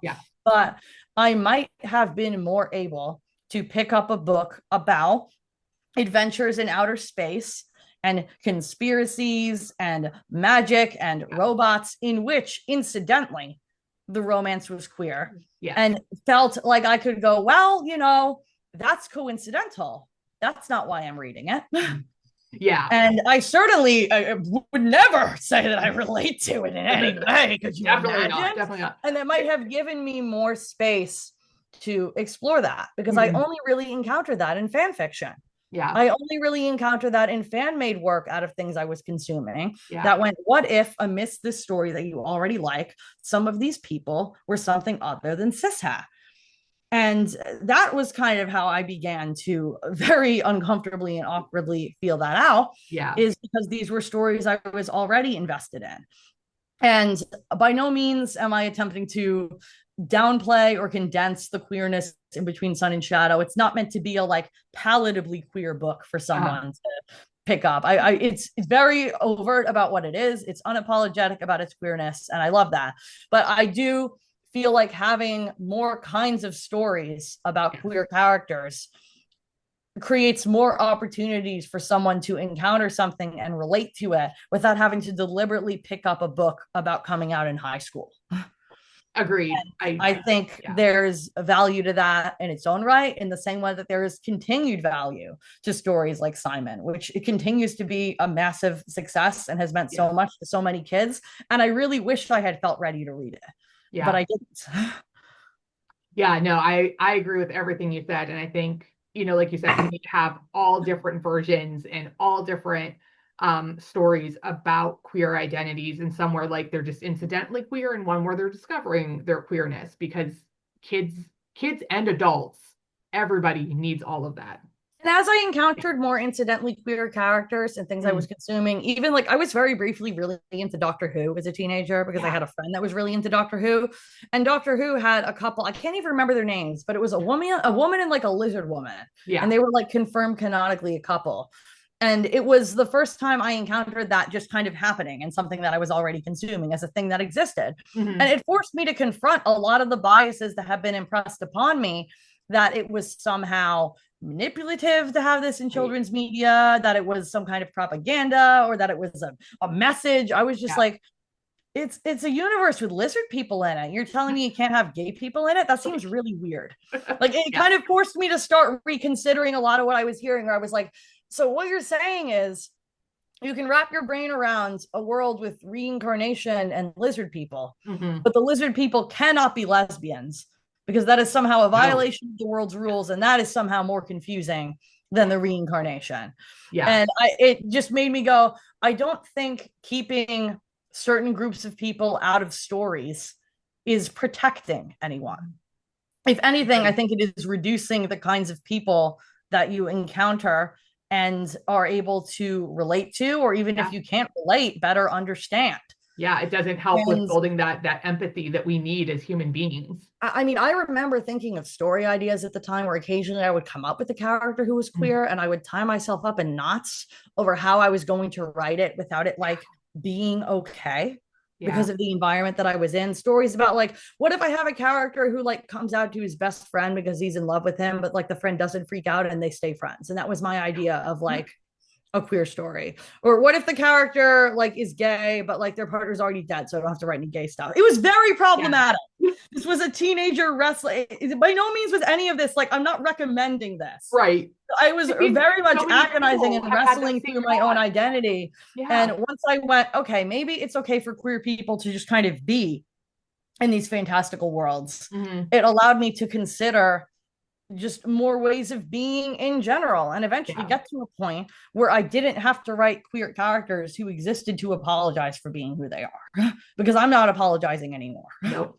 But I might have been more able to pick up a book about adventures in outer space and conspiracies and magic and robots, in which, incidentally, the romance was queer, and felt like I could go, well, that's coincidental. That's not why I'm reading it. Yeah, And I certainly would never say that I relate to it in any way. Could you definitely imagine? not. Definitely not. And that might have given me more space to explore that because I Mhm. only really encountered that in fan fiction. Yeah, I only really encountered that in fan made work out of things I was consuming yeah, that went, what if amidst this story that you already like, some of these people were something other than cishet? And that was kind of how I began to very uncomfortably and awkwardly feel that out, yeah, is because these were stories I was already invested in. And by no means am I attempting to downplay or condense the queerness in between Sun and Shadow. It's not meant to be a like palatably queer book for uh-huh. someone to pick up. It's very overt about what it is. It's unapologetic about its queerness, and I love that. But I do feel like having more kinds of stories about Yes. queer characters creates more opportunities for someone to encounter something and relate to it without having to deliberately pick up a book about coming out in high school. Agreed. I think Yeah, there's a value to that in its own right, in the same way that there is continued value to stories like Simon, which it continues to be a massive success and has meant so yes, much to so many kids. And I really wish I had felt ready to read it, but yeah, I didn't. yeah. No, I agree with everything you said, and I think, like you said, we need to have all different versions and all different stories about queer identities, and somewhere like they're just incidentally queer, and one where they're discovering their queerness, because kids, kids and adults, everybody needs all of that. And as I encountered more incidentally queer characters and things I was Mm, consuming, even like I was very briefly really into Doctor Who as a teenager because I yeah, had a friend that was really into Doctor Who. And Doctor Who had a couple, I can't even remember their names, but it was a woman and like a lizard woman. And yeah, they were like confirmed canonically a couple. And it was the first time I encountered that just kind of happening and something that I was already consuming as a thing that existed. And hmm, it forced me to confront a lot of the biases that have been impressed upon me, that it was somehow manipulative to have this in right, children's media, that it was some kind of propaganda, or that it was a message. I was just yeah, like, it's a universe with lizard people in it. You're telling me you can't have gay people in it? That seems right. really weird. Like it Yeah, kind of forced me to start reconsidering a lot of what I was hearing, where I was like, so what you're saying is you can wrap your brain around a world with reincarnation and lizard people, hmm, but the lizard people cannot be lesbians because that is somehow a no, violation of the world's rules, and that is somehow more confusing than the reincarnation. yeah, And it just made me go, I don't think keeping certain groups of people out of stories is protecting anyone. If anything, I agreed. think it is reducing the kinds of people that you encounter and are able to relate to, or even if Yeah. you can't relate, better understand. Yeah, it doesn't help with And building that empathy that we need as human beings. I mean, I remember thinking of story ideas at the time where occasionally I would come up with a character who was Mm. queer and I would tie myself up in knots over how I was going to write it without it like being okay Yeah. because of the environment that I was in. Stories about like, what if I have a character who like comes out to his best friend because he's in love with him, but like the friend doesn't freak out and they stay friends. And that was my idea of like a queer story. Or what if the character like is gay, but like their partner's already dead, so I don't have to write any gay stuff. It was very Yeah. problematic. This was a teenager wrestling. By no means was any of this like, I'm not recommending this. Right. I was I mean, very much so many agonizing people and have had that wrestling same through my own thought. identity. And Yeah. once I went, okay, maybe it's okay for queer people to just kind of be in these fantastical worlds, Hmm. it allowed me to consider just more ways of being in general, and eventually Yeah. get to a point where I didn't have to write queer characters who existed to apologize for being who they are because I'm not apologizing anymore. Nope.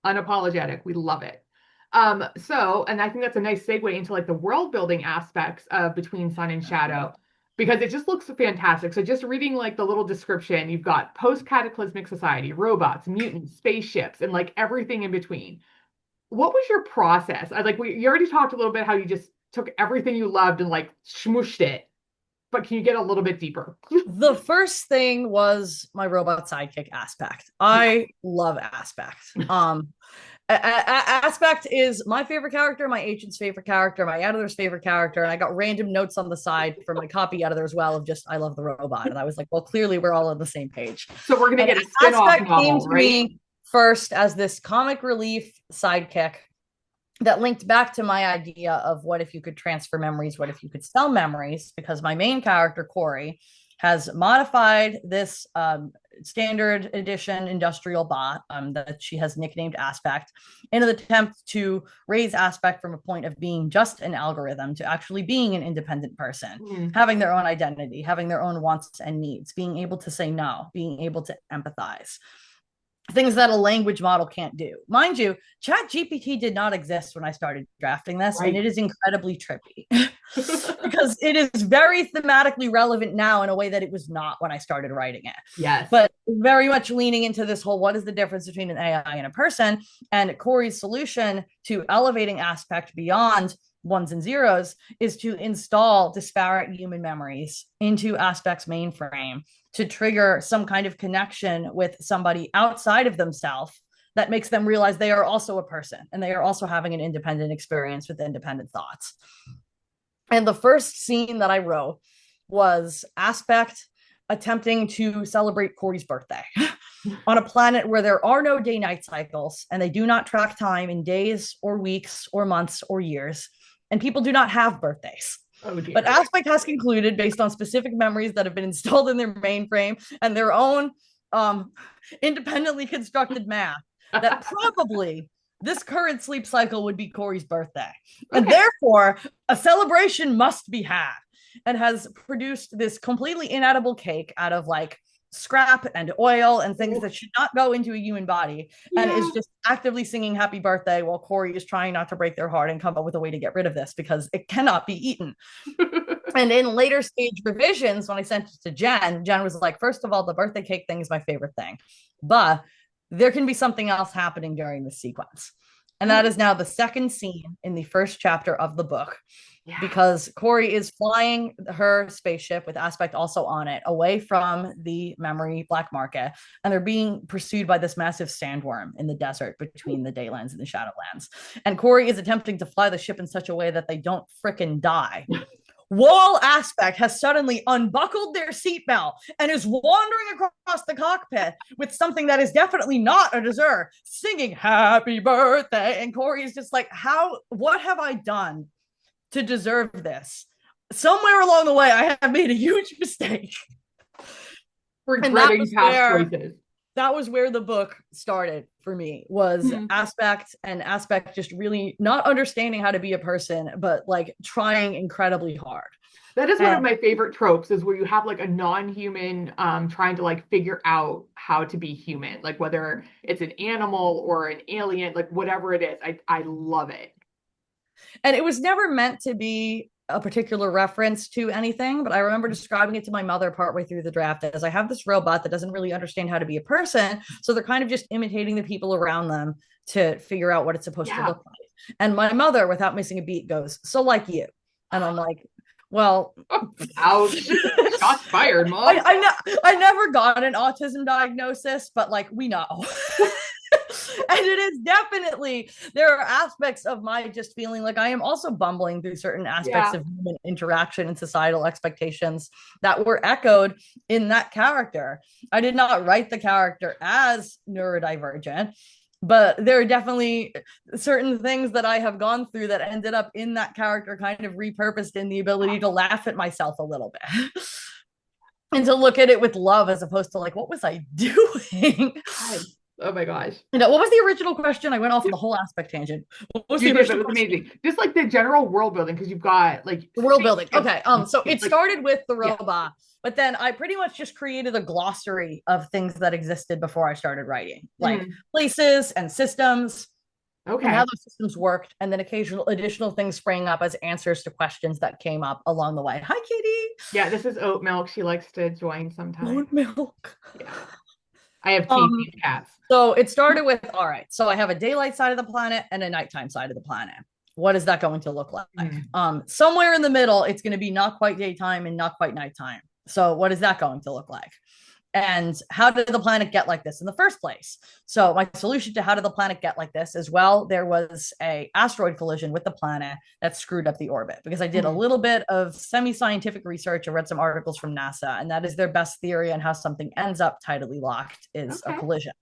Unapologetic. We love it. And I think that's a nice segue into like the world building aspects of Between Sun and Shadow, because it just looks fantastic. So just reading like the little description, you've got post-cataclysmic society, robots, mutants, spaceships, and like everything in between. What was your process? I like you already talked a little bit how you just took everything you loved and like smooshed it, but can you get a little bit deeper? The first thing was my robot sidekick aspect. Yeah. I love aspect. Aspect is my favorite character, my agent's favorite character, my editor's favorite character, and I got random notes on the side for my copy editor as well of just I love the robot, and I was like, well, clearly we're all on the same page. So we're gonna And get a spin-off aspect came novel, to right? me first as this comic relief sidekick that linked back to my idea of what if you could transfer memories, what if you could sell memories, because my main character, Corey, has modified this standard edition industrial bot that she has nicknamed Aspect in an attempt to raise Aspect from a point of being just an algorithm to actually being an independent person, having their own identity, having their own wants and needs, being able to say no, being able to empathize, things that a language model can't do. Mind you, ChatGPT did not exist when I started drafting this, and it is incredibly trippy because it is very thematically relevant now in a way that it was not when I started writing it. Yes. But very much leaning into this whole what is the difference between an AI and a person? And Corey's solution to elevating Aspect beyond ones and zeros is to install disparate human memories into Aspect's mainframe to trigger some kind of connection with somebody outside of themselves that makes them realize they are also a person and they are also having an independent experience with independent thoughts. And the first scene that I wrote was Aspect attempting to celebrate Corey's birthday on a planet where there are no day-night cycles and they do not track time in days or weeks or months or years, and people do not have birthdays. Oh, dear. But Aspect has concluded, based on specific memories that have been installed in their mainframe and their own independently constructed math, that probably this current sleep cycle would be Corey's birthday. And therefore, a celebration must be had, and has produced this completely inedible cake out of like scrap and oil and things that should not go into a human body, and is just actively singing happy birthday while Corey is trying not to break their heart and come up with a way to get rid of this because it cannot be eaten. And in later stage revisions, when I sent it to Genn, Genn was like, first of all, the birthday cake thing is my favorite thing, but there can be something else happening during this sequence. And that is now the second scene in the first chapter of the book, because Corey is flying her spaceship with Aspect also on it away from the memory black market, and they're being pursued by this massive sandworm in the desert between the Daylands and the Shadowlands. And Corey is attempting to fly the ship in such a way that they don't fricking die. Wall Aspect has suddenly unbuckled their seatbelt and is wandering across the cockpit with something that is definitely not a dessert, singing happy birthday. And Corey is just like, what have I done to deserve this? Somewhere along the way, I have made a huge mistake. Regretting past choices. That was where the book started for me, was Aspect, and Aspect just really not understanding how to be a person, but like trying incredibly hard. That is one of my favorite tropes, is where you have like a non-human trying to like figure out how to be human, like whether it's an animal or an alien, like whatever it is. I love it. And it was never meant to be a particular reference to anything, but I remember describing it to my mother partway through the draft as I have this robot that doesn't really understand how to be a person, so they're kind of just imitating the people around them to figure out what it's supposed to look like. And my mother, without missing a beat, goes, so like you. And I'm like, well, ouch. Shots fired, Mom. I never got an autism diagnosis, but like, we know. And it is definitely, there are aspects of my just feeling like I am also bumbling through certain aspects of human interaction and societal expectations that were echoed in that character. I did not write the character as neurodivergent, but there are definitely certain things that I have gone through that ended up in that character kind of repurposed in the ability to laugh at myself a little bit. And to look at it with love as opposed to like, what was I doing? Oh my gosh. What was the original question? I went off on the whole Aspect tangent. What was the original question? Amazing. Just like the general world building, because you've got like world building. Okay. So it started with the robot, but then I pretty much just created a glossary of things that existed before I started writing, like places and systems. Okay. And how those systems worked, and then occasional additional things sprang up as answers to questions that came up along the way. Hi, Kitty. Yeah, this is Oat Milk. She likes to join sometimes. Oat Milk. Yeah. I have teeth cats. So it started with, all right, so I have a daylight side of the planet and a nighttime side of the planet. What is that going to look like? Somewhere in the middle, it's going to be not quite daytime and not quite nighttime. So what is that going to look like? And how did the planet get like this in the first place? So my solution to how did the planet get like this is, well, there was a asteroid collision with the planet that screwed up the orbit, because I did a little bit of semi-scientific research. I read some articles from NASA, and that is their best theory on how something ends up tidally locked is a collision.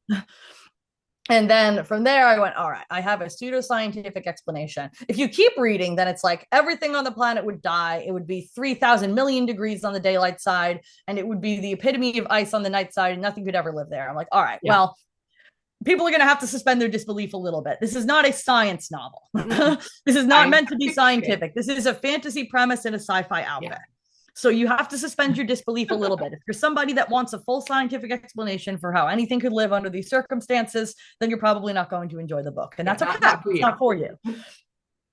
And then from there, I went, all right, I have a pseudoscientific explanation. If you keep reading, then it's like everything on the planet would die. It would be 3,000 million degrees on the daylight side, and it would be the epitome of ice on the night side, and nothing could ever live there. I'm like, all right, Yeah. well, people are going to have to suspend their disbelief a little bit. This is not a science novel. This is not meant to be scientific. This is a fantasy premise in a sci-fi outfit. Yeah. So you have to suspend your disbelief a little bit. If you're somebody that wants a full scientific explanation for how anything could live under these circumstances, then you're probably not going to enjoy the book. And that's okay. It's not for you.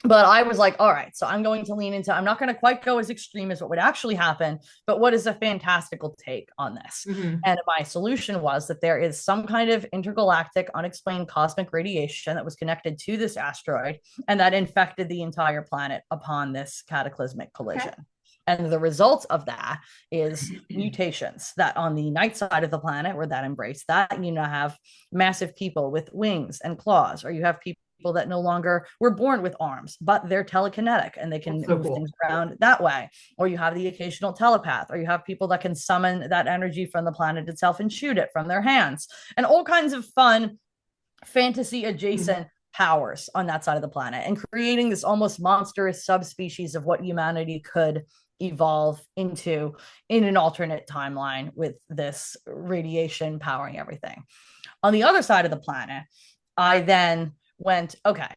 But I was like, all right, so I'm going to lean into, I'm not going to quite go as extreme as what would actually happen, but what is a fantastical take on this? Mm-hmm. And my solution was that there is some kind of intergalactic, unexplained cosmic radiation that was connected to this asteroid and that infected the entire planet upon this cataclysmic collision. Okay. And the result of that is mutations that on the night side of the planet where that embrace that, you now have massive people with wings and claws, or you have people that no longer were born with arms, but they're telekinetic and they can move things around that way. Or you have the occasional telepath, or you have people that can summon that energy from the planet itself and shoot it from their hands, and all kinds of fun fantasy adjacent powers on that side of the planet, and creating this almost monstrous subspecies of what humanity could evolve into in an alternate timeline with this radiation powering everything. On the other side of the planet, I then went, okay,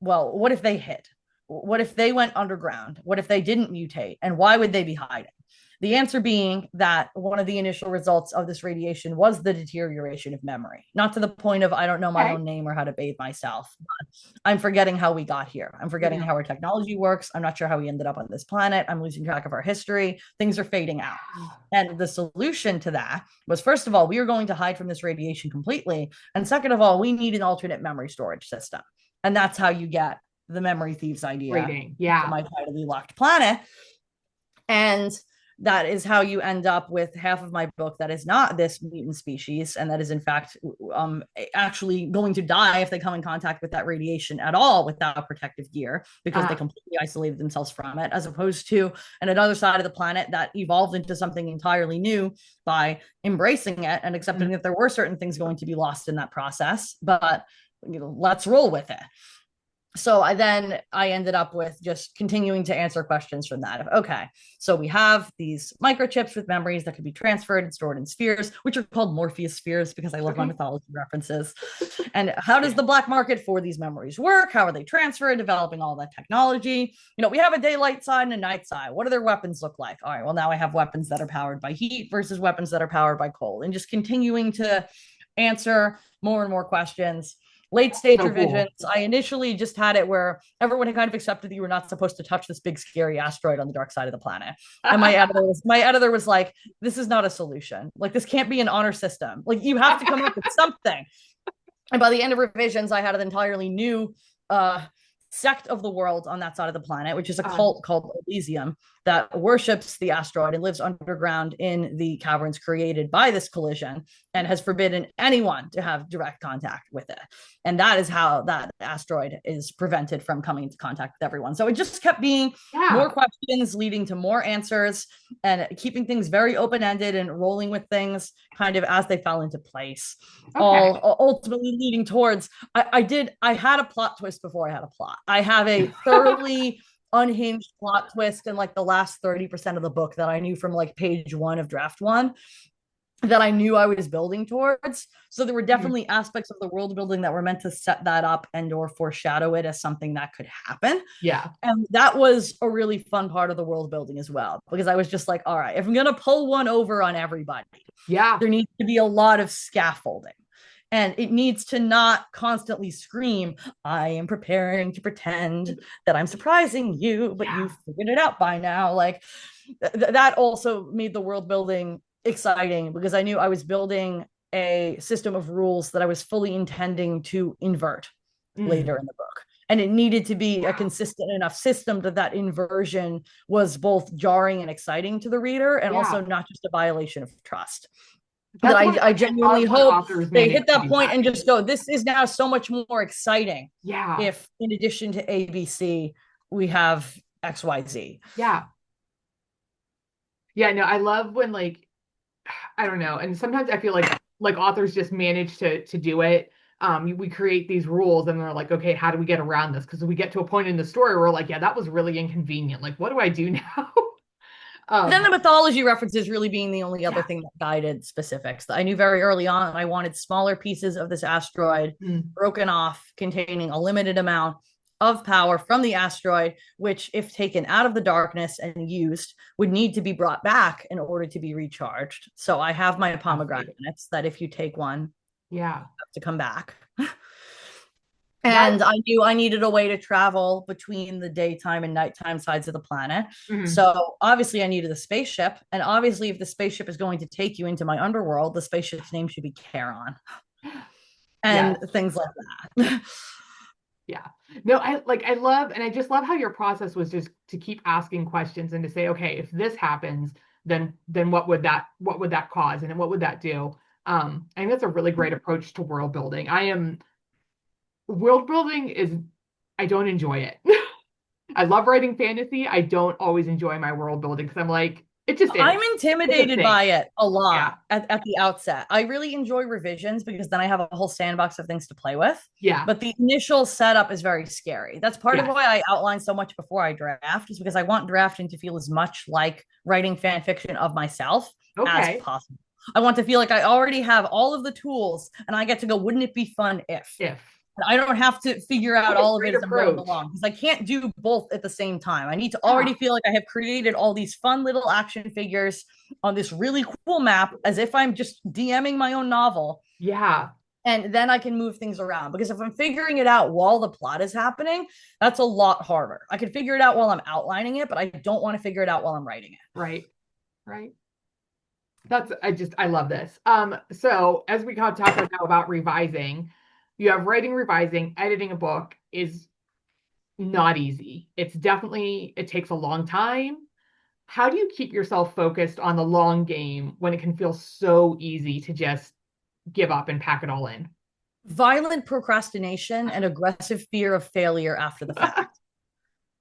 well, what if they hid? What if they went underground? What if they didn't mutate? And why would they be hiding? The answer being that one of the initial results of this radiation was the deterioration of memory, not to the point of I don't know my own name or how to bathe myself. I'm forgetting how we got here. I'm forgetting how our technology works. I'm not sure how we ended up on this planet. I'm losing track of our history. Things are fading out. And the solution to that was, first of all, we are going to hide from this radiation completely. And second of all, we need an alternate memory storage system. And that's how you get the memory thieves idea. My tidally locked planet. And that is how you end up with half of my book that is not this mutant species, and that is in fact actually going to die if they come in contact with that radiation at all without protective gear, because they completely isolated themselves from it, as opposed to another side of the planet that evolved into something entirely new by embracing it and accepting that there were certain things going to be lost in that process, but let's roll with it. So I ended up with just continuing to answer questions from that. Okay, so we have these microchips with memories that could be transferred and stored in spheres, which are called Morpheus spheres because I love my mythology references. And how does the black market for these memories work? How are they transferred? Developing all that technology. We have a daylight side and a night side. What do their weapons look like? All right, well, now I have weapons that are powered by heat versus weapons that are powered by cold, and just continuing to answer more and more questions. Late stage revisions. Cool. I initially just had it where everyone had kind of accepted that you were not supposed to touch this big scary asteroid on the dark side of the planet. And my editor was like, this is not a solution. Like, this can't be an honor system. Like, you have to come up with something. And by the end of revisions, I had an entirely new sect of the world on that side of the planet, which is a cult called Elysium that worships the asteroid and lives underground in the caverns created by this collision and has forbidden anyone to have direct contact with it. And that is how that asteroid is prevented from coming into contact with everyone. So it just kept being more questions leading to more answers and keeping things very open-ended and rolling with things kind of as they fell into place. All ultimately leading towards, I had a plot twist before I had a plot. I have a thoroughly unhinged plot twist in like the last 30% of the book that I knew from like page 1 of draft 1 that I knew I was building towards. So there were definitely aspects of the world building that were meant to set that up and or foreshadow it as something that could happen. Yeah. And that was a really fun part of the world building as well, because I was just like, all right, if I'm going to pull one over on everybody, there needs to be a lot of scaffolding. And it needs to not constantly scream, I am preparing to pretend that I'm surprising you, but you've figured it out by now. Like that also made the world building exciting because I knew I was building a system of rules that I was fully intending to invert later in the book. And it needed to be a consistent enough system that inversion was both jarring and exciting to the reader and also not just a violation of trust. That I genuinely hope they hit that point and just go, this is now so much more exciting. Yeah. If in addition to ABC, we have XYZ. Yeah. Yeah, no, I love when like, I don't know. And sometimes I feel like authors just manage to do it We create these rules and they're like, okay, how do we get around this? Because we get to a point in the story where we're like, yeah, that was really inconvenient. Like, what do I do now? But then um, the mythology references really being the only other yeah. thing that guided specifics. I knew very early on I wanted smaller pieces of this asteroid Mm, broken off, containing a limited amount of power from the asteroid, which, if taken out of the darkness and used, would need to be brought back in order to be recharged. So I have my fascinating. pomegranates that if you take one, Yeah. have to come back. That And I knew I needed a way to travel between the daytime and nighttime sides of the planet. mhm. So obviously, I needed a spaceship. And obviously, if the spaceship is going to take you into my underworld, the spaceship's name should be Charon and Yes. things like that. Yeah. No, I love and I just love how your process was just to keep asking questions and to say, okay, if this happens, then what would that cause and then what would that do? I think that's a really great approach to world building. World building is I don't enjoy it. I love writing fantasy. I don't always enjoy my world building because I'm like, it just is. I'm It's a intimidated thing. by it a Yeah. lot at the outset. I really enjoy revisions because then I have a whole sandbox of things to play with. Yeah. But the initial setup is very scary. That's part of Yes. why I outline so much before I draft, is because I want drafting to feel as much like writing fan fiction of myself as Okay. possible. I want to feel like I already have all of the tools and I get to go, wouldn't it be fun if? If. I don't have to figure out What a all of it great as I'm going approach. along because I can't do both at the same time. I need to Yeah. already feel like I have created all these fun little action figures on this really cool map as if I'm just DMing my own novel. Yeah. And then I can move things around because if I'm figuring it out while the plot is happening, that's a lot harder. I can figure it out while I'm outlining it, but I don't want to figure it out while I'm writing it. Right. Right. I love this. So as we kind of talk now about revising, you have writing, revising, editing a book is not easy. It takes a long time. How do you keep yourself focused on the long game when it can feel so easy to just give up and pack it all in? Violent procrastination and aggressive fear of failure after the that, fact.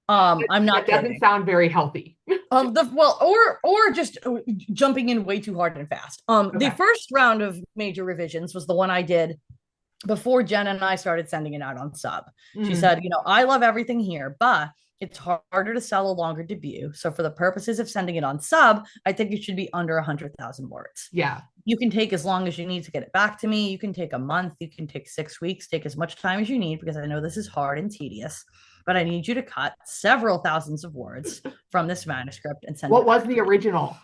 I'm not doesn't kidding. sound very healthy. The well, or just jumping in way too hard and fast. The Okay. first round of major revisions was the one I did before Genn and I started sending it out on sub. She Mm, said, I love everything here, but it's harder to sell a longer debut. So for the purposes of sending it on sub, I think it should be under 100,000 words. yeah. You can take as long as you need to get it back to me. You can take a month. You can take 6 weeks. Take as much time as you need because I know this is hard and tedious. But I need you to cut several thousands of words from this manuscript and send What it was back the to me. original?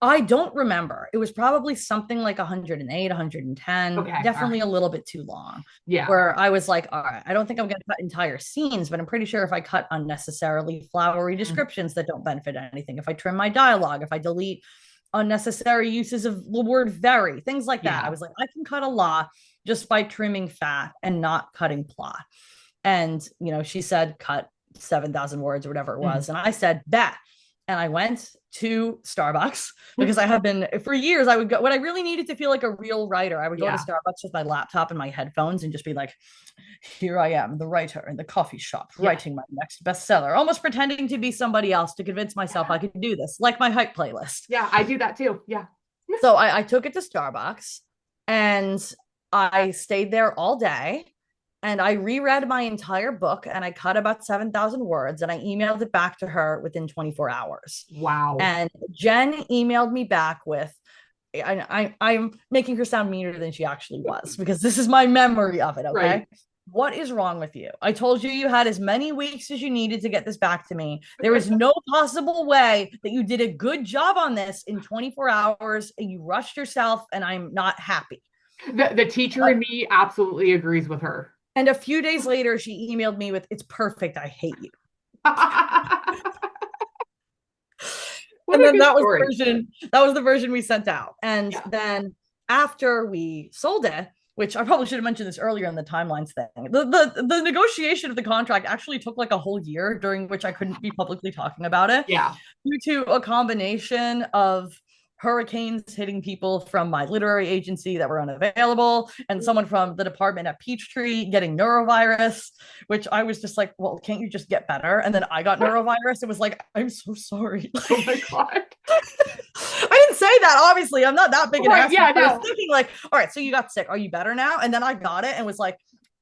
I don't remember. It was probably something like 108, 110, Okay. All definitely right. a little bit too long. Yeah. Where I was like, all right, I don't think I'm going to cut entire scenes, but I'm pretty sure if I cut unnecessarily flowery Mm, descriptions that don't benefit anything, if I trim my dialogue, if I delete unnecessary uses of the word very, things like that, I yeah. was like, I can cut a lot just by trimming fat and not cutting plot. And, she said, cut 7,000 words or whatever it Mm. was. And I said, bet. And I went to Starbucks because I have been for years. I would go when I really needed to feel like a real writer. I would go to Yeah. Starbucks with my laptop and my headphones and just be like, here I am, the writer in the coffee shop, Yeah. writing my next bestseller, almost pretending to be somebody else to convince myself I could do this, like my hype playlist. Yeah. I do that too. Yeah. So I took it to Starbucks and I stayed there all day and I reread my entire book and I cut about 7,000 words and I emailed it back to her within 24 hours. Wow. And Genn emailed me back with, I'm making her sound meaner than she actually was because this is my memory of it. Okay. Right. What is wrong with you? I told you you had as many weeks as you needed to get this back to me. There is no possible way that you did a good job on this in 24 hours and you rushed yourself, and I'm not happy. The teacher in me absolutely agrees with her. And a few days later, she emailed me with, "It's perfect. I hate you." What And a then good story. that was the version we sent out. And Yeah. then after we sold it, which I probably should have mentioned this earlier in the timelines thing. The negotiation of the contract actually took like a whole year, during which I couldn't be publicly talking about it Yeah. due to a combination of hurricanes hitting people from my literary agency that were unavailable and someone from the department at Peachtree getting neurovirus, which I was just like, well, can't you just get better? And then I got neurovirus. It was like, I'm so sorry. Oh my God. I didn't didn't say that. Obviously, I'm not that big an ass. Yeah, I no. was thinking like, all right, so you got sick. Are you better now? And then I got it and was like,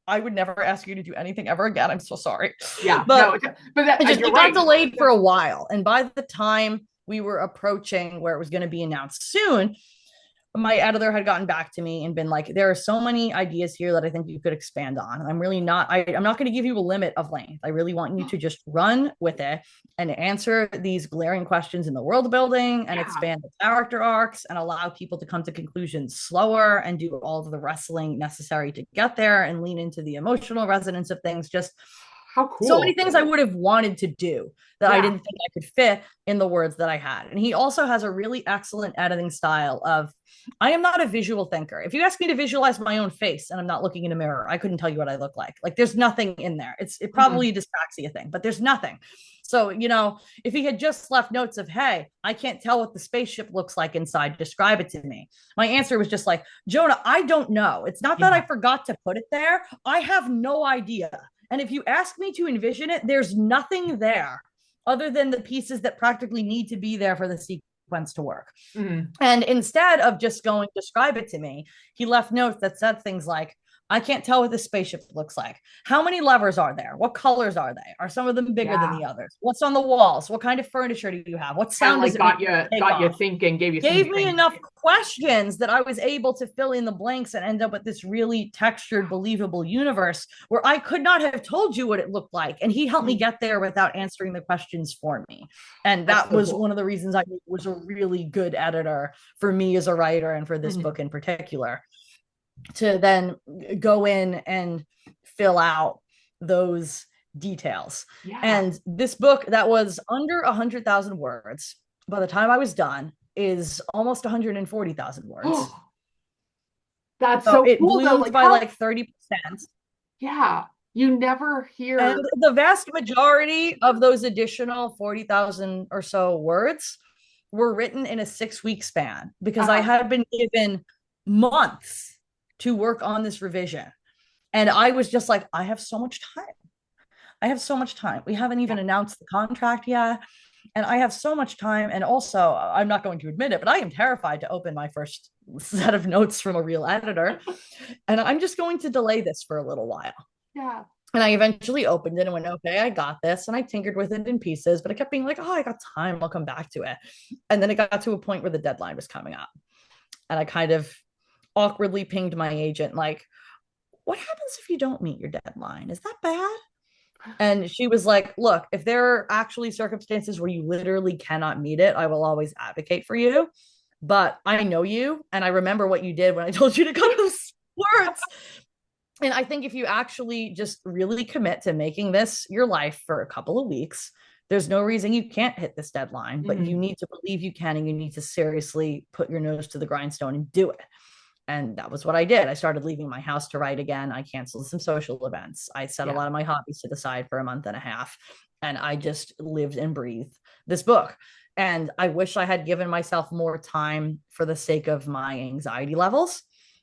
I would never ask you to do anything ever again. I'm so sorry. Yeah, But no, but that, it got delayed for a while. And by the time we were approaching where it was going to be announced soon, my editor had gotten back to me and been like, there are so many ideas here that I think you could expand on. I'm really not, I'm not going to give you a limit of length. I really want you to just run with it and answer these glaring questions in the world building and expand the character arcs and allow people to come to conclusions slower and do all of the wrestling necessary to get there and lean into the emotional resonance of things. Just how cool. So many things I would have wanted to do that I didn't think I could fit in the words that I had. And he also has a really excellent editing style of, I am not a visual thinker. If you ask me to visualize my own face and I'm not looking in a mirror, I couldn't tell you what I look like. Like there's nothing in there. It probably a dyspraxia thing, but there's nothing. So, you know, if he had just left notes of, hey, I can't tell what the spaceship looks like inside, describe it to me. My answer was just like, Jonah, I don't know. It's not that I forgot to put it there. I have no idea. And if you ask me to envision it, there's nothing there other than the pieces that practically need to be there for the sequence to work. And instead of just going, describe it to me, he left notes that said things like, I can't tell what the spaceship looks like. How many levers are there? What colors are they? Are some of them bigger than the others? What's on the walls? What kind of furniture do you have? What sound does it make? Got you thinking, gave me enough questions that I was able to fill in the blanks and end up with this really textured, believable universe where I could not have told you what it looked like. And he helped me get there without answering the questions for me. And that was one of the reasons I was a really good editor for me as a writer and for this book in particular, to then go in and fill out those details. And this book that was under 100,000 words by the time I was done is almost 140,000 words. That's so it cool, balloons by like 30%. Yeah, you never hear. And the vast majority of those additional 40,000 or so words were written in a 6-week span because I had been given months to work on this revision. And I was just like, I have so much time. I have so much time. We haven't even announced the contract yet. And I have so much time. And also, I'm not going to admit it, but I am terrified to open my first set of notes from a real editor. And I'm just going to delay this for a little while. Yeah. And I eventually opened it and went, okay, I got this. And I tinkered with it in pieces, but I kept being like, oh, I got time. I'll come back to it. And then it got to a point where the deadline was coming up. And I kind of awkwardly pinged my agent, like, what happens if you don't meet your deadline? Is that bad? And she was like, look, if there are actually circumstances where you literally cannot meet it, I will always advocate for you. But I know you, and I remember what you did when I told you to cut those words. And I think if you actually just really commit to making this your life for a couple of weeks, there's no reason you can't hit this deadline, but you need to believe you can, and you need to seriously put your nose to the grindstone and do it. And that was what I did. I started leaving my house to write again. I canceled some social events. I set a lot of my hobbies to the side for a month and a half. And I just lived and breathed this book. And I wish I had given myself more time for the sake of my anxiety levels.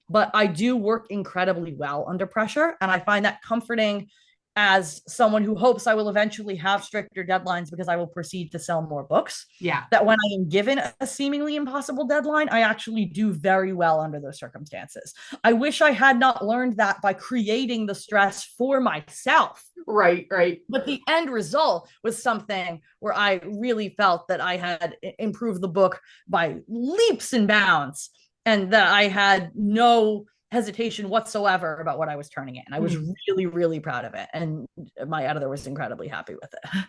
But I do work incredibly well under pressure. And I find that comforting as someone who hopes I will eventually have stricter deadlines because I will proceed to sell more books. Yeah. That when I am given a seemingly impossible deadline, I actually do very well under those circumstances. I wish I had not learned that by creating the stress for myself. Right. But the end result was something where I really felt that I had improved the book by leaps and bounds, and that I had no hesitation whatsoever about what I was turning in. I was really, really proud of it. And my editor was incredibly happy with it.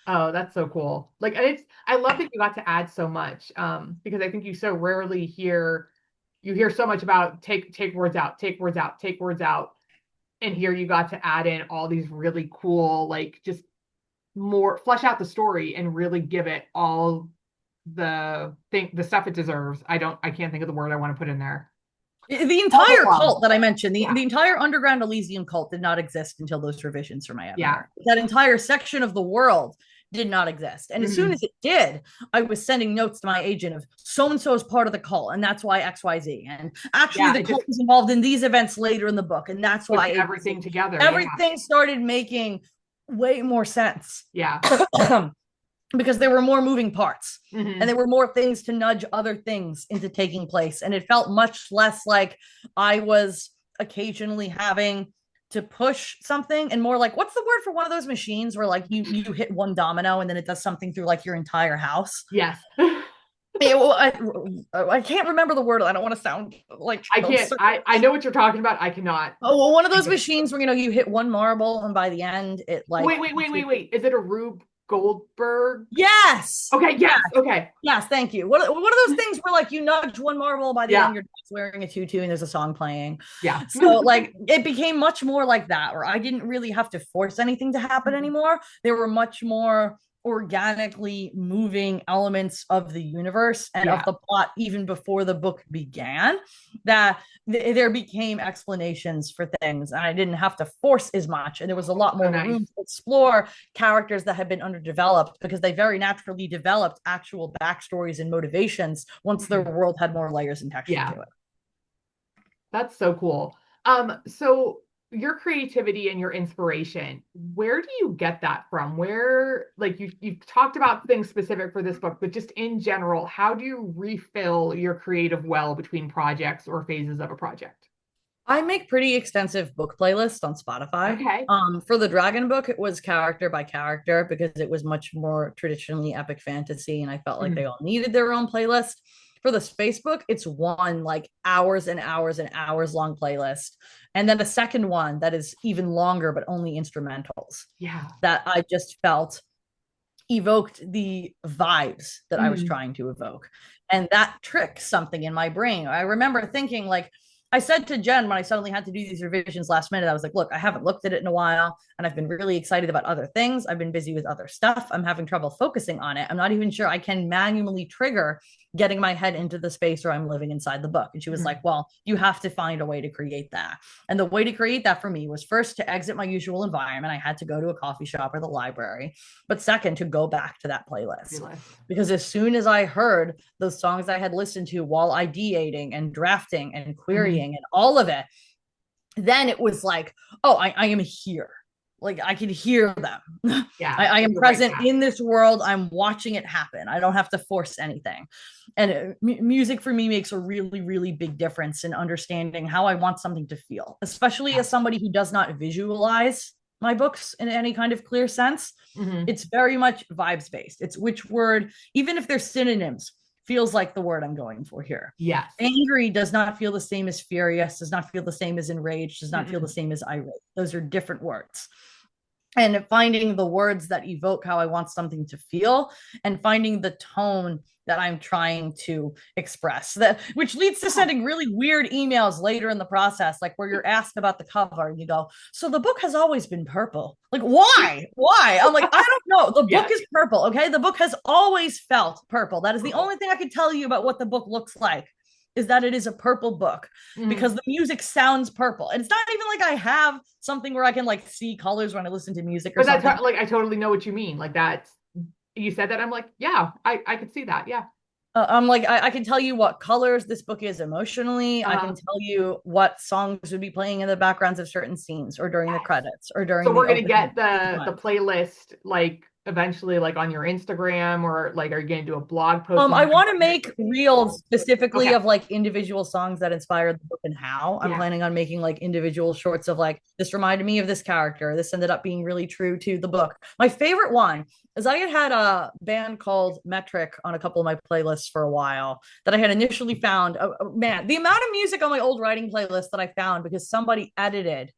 Oh, that's so cool. Like, I love that you got to add so much, because I think you so rarely hear so much about take words out. And here you got to add in all these really cool, like, just more flesh out the story and really give it all the stuff it deserves. I can't think of the word I want to put in there. The entire cult that I mentioned, the entire underground Elysian cult did not exist until those revisions for my editor. Yeah. That entire section of the world did not exist. And as soon as it did, I was sending notes to my agent of so-and-so is part of the cult, and that's why XYZ. And actually the cult was involved in these events later in the book, and that's why everything together. Everything started making way more sense. Yeah. because there were more moving parts and Hmm. there were more things to nudge other things into taking place. And it felt much less like I was occasionally having to push something and more like, what's the word for one of those machines where like you hit one domino and then it does something through like your entire house? Yes. Well, I can't remember the word. I don't want to sound like I can't. absurd. I know what you're talking about. I cannot Oh, well, one of think those of it. machines where you hit one marble and by the end it like Wait. Is it a Rube Goldberg? yes. Okay. Yeah. Yes. Okay. Yes, thank you. What are those things where like you nudge one marble by the end Yeah. you're just wearing a tutu and there's a song playing. Yeah. So like it became much more like that where I didn't really have to force anything to happen anymore. There were much more organically moving elements of the universe and of Yeah. the plot even before the book began that there became explanations for things and I didn't have to force as much and there was a lot So more nice. room to explore characters that had been underdeveloped because they very naturally developed actual backstories and motivations once their Mhm. world had more layers and texture Yeah. to it. That's so cool. So your creativity and your inspiration, where do you get that from? Where, like you've talked about things specific for this book, but just in general, how do you refill your creative well between projects or phases of a project? I make pretty extensive book playlists on Spotify. Okay. For the Dragon book, it was character by character because it was much more traditionally epic fantasy, and I felt like they Mhm. all needed their own playlist. For the space book, it's one like hours and hours and hours long playlist, and then the second one that is even longer but only instrumentals Yeah. that I just felt evoked the vibes that I was Mhm. trying to evoke. And that tricked something in my brain. I remember thinking, like, I said to Jen when I suddenly had to do these revisions last minute, I was like, look, I haven't looked at it in a while and I've been really excited about other things. I've been busy with other stuff. I'm having trouble focusing on it. I'm not even sure I can manually trigger getting my head into the space where I'm living inside the book. And she was Mhm. like, well, you have to find a way to create that. And the way to create that for me was first to exit my usual environment. I had to go to a coffee shop or the library, but second, to go back to that playlist. Playlist. Because as soon as I heard those songs I had listened to while ideating and drafting and Mhm. querying and all of it, then it was like, oh, I am here. Like I can hear them. Yeah. I am You're right present back. in this world. I'm watching it happen. I don't have to force anything. And music for me makes a really, really big difference in understanding how I want something to feel, especially Yeah. as somebody who does not visualize my books in any kind of clear sense. Hmm. It's very much vibes based. It's which word, even if they're synonyms, feels like the word I'm going for here. Yes. Angry does not feel the same as furious, does not feel the same as enraged, does not feel the Mm-mm. same as irate. Those are different words. And finding the words that evoke how I want something to feel and finding the tone that I'm trying to express that, which leads to Yeah. sending really weird emails later in the process, like where you're asked about the cover and you go, so the book has always been purple. Like, why? I'm like, I don't know. The book Yes. is purple. Okay. The book has always felt purple. That is the only thing I can tell you about what the book looks like, is that it is a purple book Mhm. because the music sounds purple. And it's not even like I have something where I can like see colors when I listen to music or But that's something. like I totally know what you mean. Like that you said that I'm like, yeah, I could see that. Yeah. I'm like, I can tell you what colors this book is emotionally. I can Uh, tell you what songs would be playing in the backgrounds of certain scenes or during the yes. credits or So during the we're gonna opening. get the playlist like eventually like on your Instagram or like are you gonna do a blog post I once you've want to written it? make reels specifically Okay. of like individual songs that inspired the book and how. I'm Yeah. planning on making like individual shorts of like, this reminded me of this character. This ended up being really true to the book. My favorite one is I had a band called Metric on a couple of my playlists for a while that I had initially found. Man, the amount of music on my old writing playlist that I found because somebody edited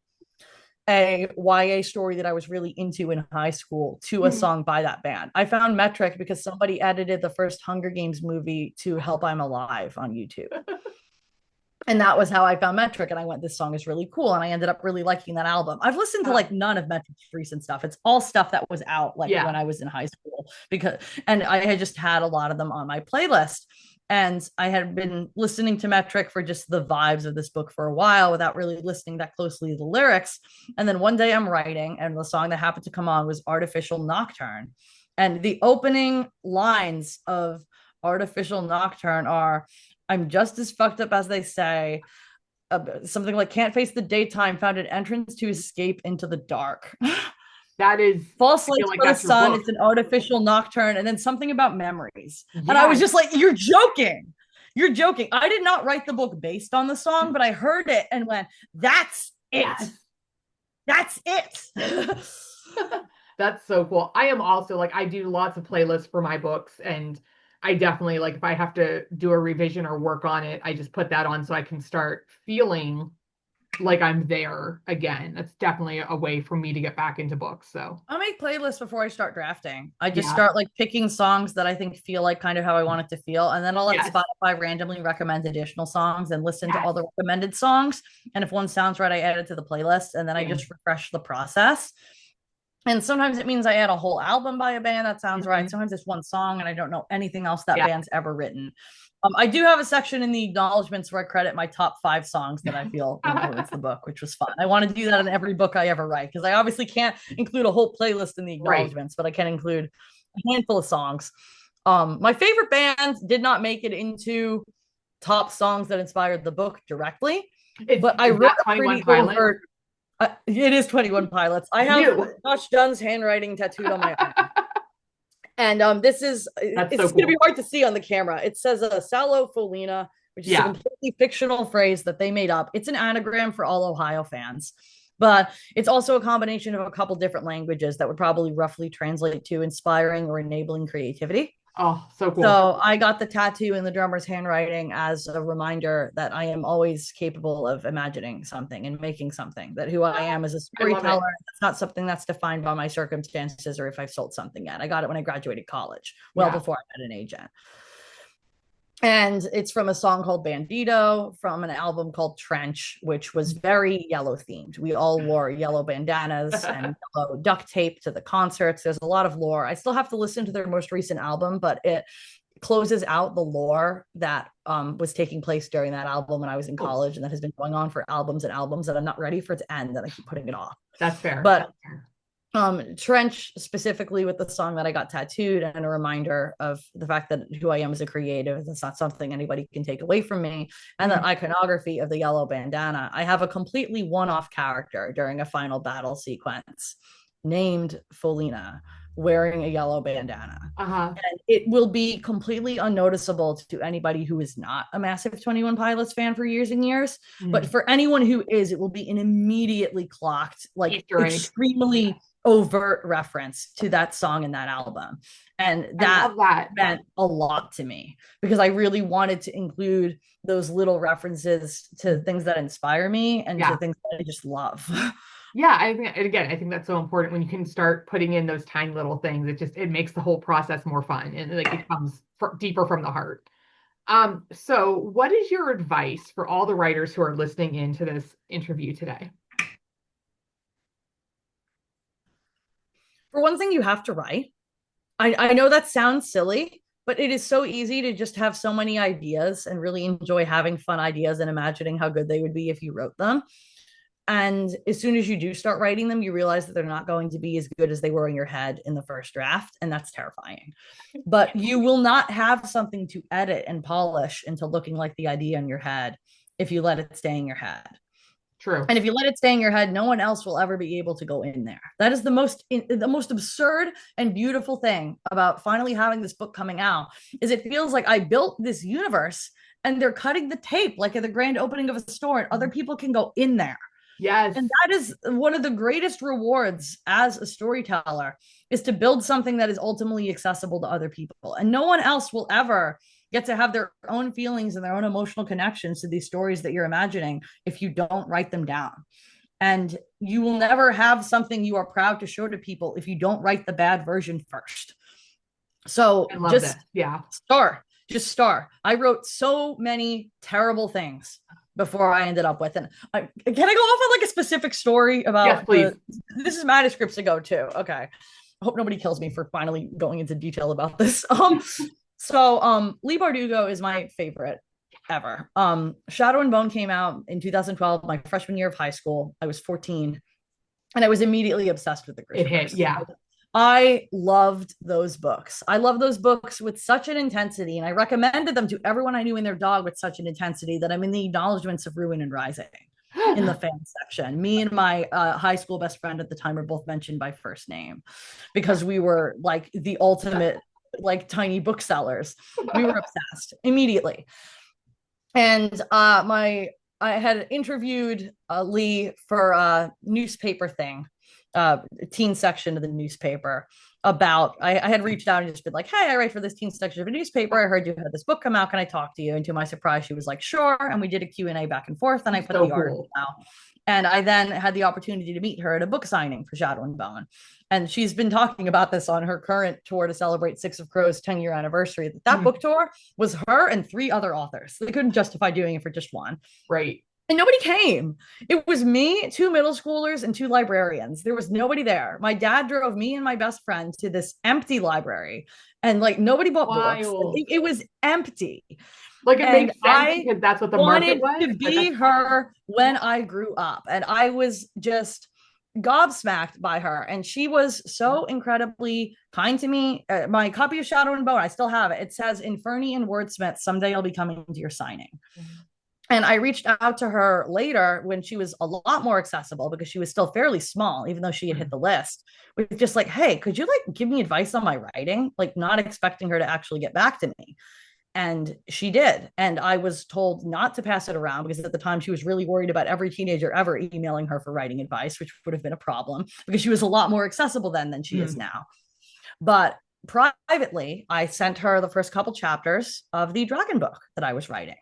a YA story that I was really into in high school to a Mhm. song by that band. I found Metric because somebody edited the first Hunger Games movie to Help I'm Alive on YouTube. And that was how I found Metric. And I went, this song is really cool. And I ended up really liking that album. I've listened to Uh, like none of Metric's recent stuff. It's all stuff that was out like when yeah. I was in high school because, and I had just had a lot of them on my playlist. And I had been listening to Metric for just the vibes of this book for a while without really listening that closely to the lyrics. And then one day I'm writing, and the song that happened to come on was Artificial Nocturne. And the opening lines of Artificial Nocturne are, I'm just as fucked up as they say. Something like can't face the daytime, found an entrance to escape into the dark. That is, False I feel lights like for the that's your sun. book. It's an artificial nocturne, and then something about memories. And I was Yes. just like, "You're joking! You're joking!" I did not write the book based on the song, but I heard it and went, "That's it. Yes. That's it." That's so cool. I am also like, I do lots of playlists for my books, and I definitely like if I have to do a revision or work on it, I just put that on so I can start feeling like I'm there again. That's definitely a way for me to get back into books. So, I make playlists before I start drafting. I just yeah. start like picking songs that I think feel like kind of how I want it to feel. And then I'll let Yes. Spotify randomly recommend additional songs and listen to Yes. all the recommended songs. And if one sounds right, I add it to the playlist and then I Same. just refresh the process. And sometimes it means I add a whole album by a band that sounds right. Mhm. Sometimes it's one song and I don't know anything else that Yeah. band's ever written. I do have a section in the acknowledgments where I credit my top 5 songs that I feel influenced the book, which was fun. I want to do that in every book I ever write because I obviously can't include a whole playlist in the Right. acknowledgments, but I can include a handful of songs. My favorite band did not make it into top songs that inspired the book directly, but I Is wrote that a 21 pretty Pilots? overt. It is 21 Pilots. I I have knew. Josh Dunn's handwriting tattooed on my arm. And this is, That's it's so going to be cool. hard to see on the camera. It says Salo Folina, which is a Yeah. completely fictional phrase that they made up. It's an anagram for all Ohio fans, but it's also a combination of a couple different languages that would probably roughly translate to inspiring or enabling creativity. Oh, so cool. So I got the tattoo in the drummer's handwriting as a reminder that I am always capable of imagining something and making something, that who I am as a I love storyteller, it. that's not something that's defined by my circumstances or if I've sold something yet. I got it when I graduated college, well Yeah. before I met an agent. And it's from a song called Bandito, from an album called Trench, which was very yellow themed. We all wore yellow bandanas and yellow duct tape to the concerts. There's a lot of lore. I still have to listen to their most recent album, but it closes out the lore that was taking place during that album when I was in Oh, college and that has been going on for albums and albums that I'm not ready for it to end, that I keep putting it off. that's fair. But That's fair. Trench specifically with the song that I got tattooed and a reminder of the fact that who I am as a creative, that's not something anybody can take away from me. And the Mhm. iconography of the yellow bandana. I have a completely one-off character during a final battle sequence named Folina wearing a yellow bandana. Uh-huh. And it will be completely unnoticeable to anybody who is not a massive 21 Pilots fan for years and years. But Mm. for anyone who is, it will be an immediately clocked, like Easter egg. extremely overt reference to that song in that album. And I that love that. meant a lot to me because I really wanted to include those little references to things that inspire me and to Yeah. things that I just love. Yeah, I think, and again, I think that's so important when you can start putting in those tiny little things. It makes the whole process more fun and like it comes deeper from the heart. So what is your advice for all the writers who are listening into this interview today? For one thing, you have to write. I know that sounds silly, but it is so easy to just have so many ideas and really enjoy having fun ideas and imagining how good they would be if you wrote them. And as soon as you do start writing them, you realize that they're not going to be as good as they were in your head in the first draft. And that's terrifying. But you will not have something to edit and polish into looking like the idea in your head if you let it stay in your head. True. And if you let it stay in your head, no one else will ever be able to go in there. That is the most absurd and beautiful thing about finally having this book coming out is it feels like I built this universe and they're cutting the tape like at the grand opening of a store and other people can go in there. Yes. And that is one of the greatest rewards as a storyteller is to build something that is ultimately accessible to other people. And no one else will ever get to have their own feelings and their own emotional connections to these stories that you're imagining if you don't write them down. And you will never have something you are proud to show to people if you don't write the bad version first. So I love this. Yeah. just star. I wrote so many terrible things before I ended up with it. Can I go off on like a specific story Yes, about please. this is manuscripts to go too. Okay. I hope nobody kills me for finally going into detail about this. Lee Bardugo is my favorite ever. Shadow and Bone came out in 2012, my freshman year of high school. I was 14 and I was immediately obsessed with the It hit. Grishaverse. Yeah. I loved those books. I love those books with such an intensity, and I recommended them to everyone I knew and their dog with such an intensity that I'm in the acknowledgments of Ruin and Rising. in the fan section. Me and my high school best friend at the time were both mentioned by first name because we were like the ultimate like tiny booksellers. We were obsessed immediately. And I had interviewed Lee for a newspaper thing, teen section of the newspaper about I had reached out and just been like, hey, I write for this teen section of a newspaper. I heard you had this book come out. Can I talk to you? And to my surprise, she was like, sure. And we did a Q&A back and forth. And I put So the article cool. out. And I then had the opportunity to meet her at a book signing for Shadow and Bone. And she's been talking about this on her current tour to celebrate Six of Crows' 10-year anniversary. That book tour was her and 3 other authors. They couldn't justify doing it for just one. Right. And nobody came. It was me, 2 middle schoolers, and 2 librarians. There was nobody there. My dad drove me and my best friend to this empty library, and like nobody bought books. It was empty. Like it And makes sense because that's what the market wanted was. to be her when I grew up, and I was just gobsmacked by her. And she was so incredibly kind to me. My copy of Shadow and Bone, I still have it. It says, Inferni and Wordsmith, someday I'll be coming to your signing. And I reached out to her later when she was a lot more accessible because she was still fairly small, even though she had hit the list. With just like, hey, could you like give me advice on my writing? Like not expecting her to actually get back to me. And she did. And I was told not to pass it around because at the time she was really worried about every teenager ever emailing her for writing advice, which would have been a problem because she was a lot more accessible then than she is now. But privately, I sent her the first couple chapters of the Dragon book that I was writing.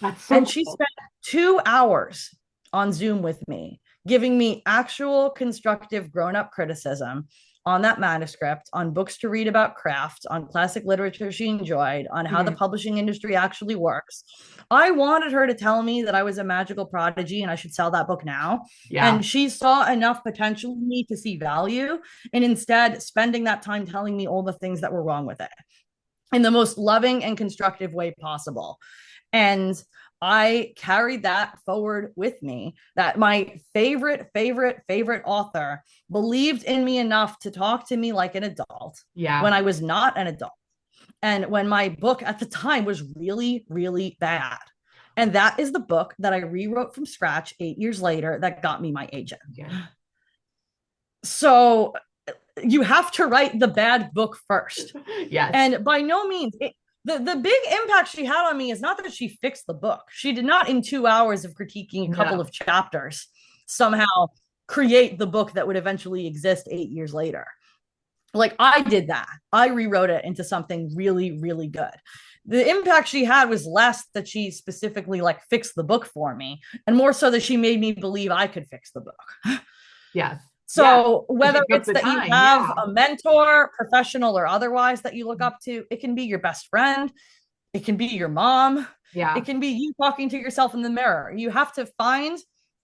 That's so and cool. She spent 2 hours on Zoom with me, giving me actual constructive grown-up criticism on that manuscript, on books to read about craft, on classic literature she enjoyed, on how the publishing industry actually works. I wanted her to tell me that I was a magical prodigy and I should sell that book now. Yeah. And she saw enough potential in me to see value, and instead spending that time telling me all the things that were wrong with it in the most loving and constructive way possible. And I carried that forward with me, that my favorite author believed in me enough to talk to me like an adult when I was not an adult. And when my book at the time was really, really bad. And that is the book that I rewrote from scratch 8 years later that got me my agent. Yeah. So you have to write the bad book first. Yes. And by no means, the big impact she had on me is not that she fixed the book. She did not, in 2 hours of critiquing a couple of chapters, somehow create the book that would eventually exist 8 years later. Like I did that. I rewrote it into something really, really good. The impact she had was less that she specifically like fixed the book for me, and more so that she made me believe I could fix the book. Yes. So whether it's that you have a mentor, professional or otherwise, that you look up to, it can be your best friend, it can be your mom, it can be you talking to yourself in the mirror. You have to find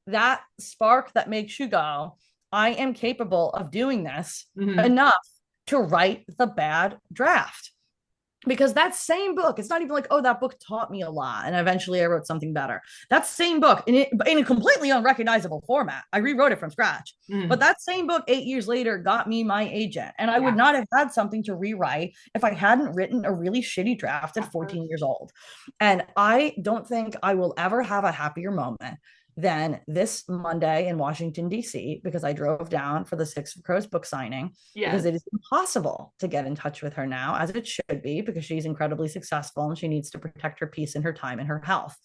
that spark that makes you go, I am capable of doing this enough to write the bad draft. Because that same book, it's not even like, oh, that book taught me a lot and eventually I wrote something better. That same book in a completely unrecognizable format, I rewrote it from scratch. But that same book 8 years later got me my agent. And I would not have had something to rewrite if I hadn't written a really shitty draft at 14 years old. And I don't think I will ever have a happier moment than this Monday in Washington, D.C., because I drove down for the Six of Crows book signing, because it is impossible to get in touch with her now, as it should be, because she's incredibly successful and she needs to protect her peace and her time and her health.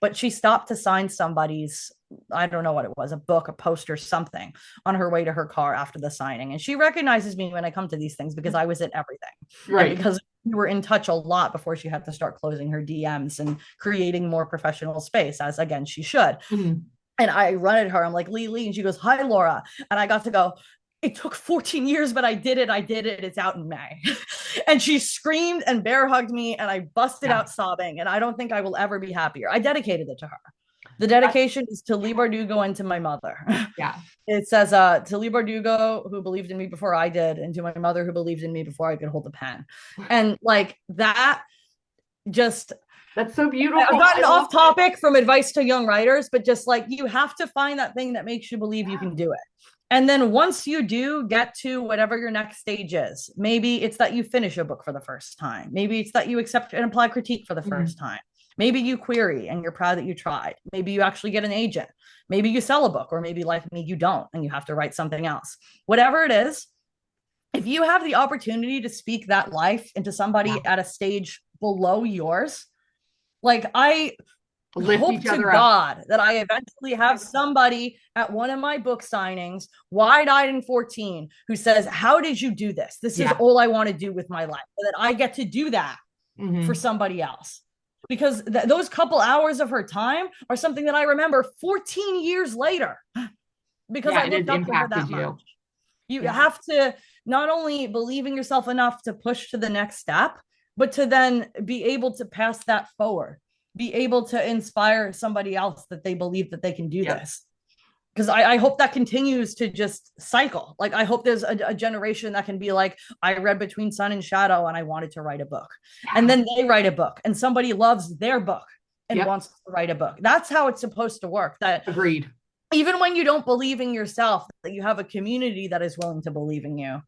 But she stopped to sign somebody's, I don't know what it was, a book, a poster, something on her way to her car after the signing. And she recognizes me when I come to these things because I was at everything. Right. And because we were in touch a lot before she had to start closing her DMs and creating more professional space, as again, she should. And I run at her. I'm like, Lee. And she goes, hi, Laura. And I got to go, it took 14 years, but I did it. It's out in May. And she screamed and bear hugged me and I busted out sobbing. And I don't think I will ever be happier. I dedicated it to her. The dedication is to Leigh Bardugo and to my mother. It says to Leigh Bardugo, who believed in me before I did, and to my mother, who believed in me before I could hold the pen. And like that, just that's so beautiful. I've gotten off topic from advice to young writers, but just like you have to find that thing that makes you believe you can do it. And then once you do get to whatever your next stage is, maybe it's that you finish a book for the first time. Maybe it's that you accept and apply critique for the first time. Maybe you query and you're proud that you tried. Maybe you actually get an agent. Maybe you sell a book, or maybe like me, you don't, and you have to write something else. Whatever it is, if you have the opportunity to speak that life into somebody at a stage below yours, like I Lift hope each to other up. God that I eventually have somebody at one of my book signings, wide-eyed and 14, who says, how did you do this? This is all I want to do with my life. And that I get to do that for somebody else. Because those couple hours of her time are something that I remember 14 years later, because I looked up to her that much. You have to not only believe in yourself enough to push to the next step, but to then be able to pass that forward, be able to inspire somebody else that they believe that they can do this. Because I hope that continues to just cycle. Like, I hope there's a generation that can be like, I read Between Sun and Shadow and I wanted to write a book. And then they write a book and somebody loves their book and wants to write a book. That's how it's supposed to work. That Agreed. Even when you don't believe in yourself, that you have a community that is willing to believe in you.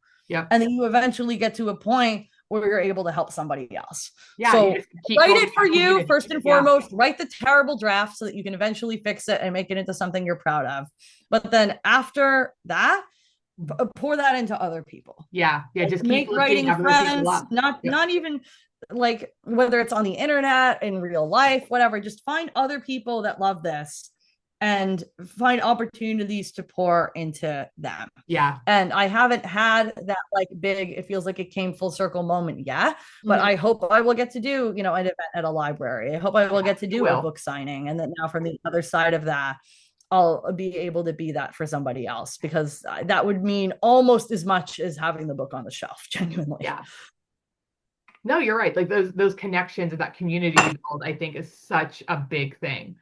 And then you eventually get to a point where you're able to help somebody else. So write it for you first and foremost. Write the terrible draft so that you can eventually fix it and make it into something you're proud of. But then after that, pour that into other people. Just make writing friends, not even like whether it's on the internet, in real life, whatever. Just find other people that love this and find opportunities to pour into them. And I haven't had that like big, it feels like it came full circle moment yet, but I hope I will get to do, an event at a library. I hope I will get to do a book signing. And then now from the other side of that, I'll be able to be that for somebody else, because that would mean almost as much as having the book on the shelf, genuinely. No, you're right. Like those connections and that community build, I think, is such a big thing.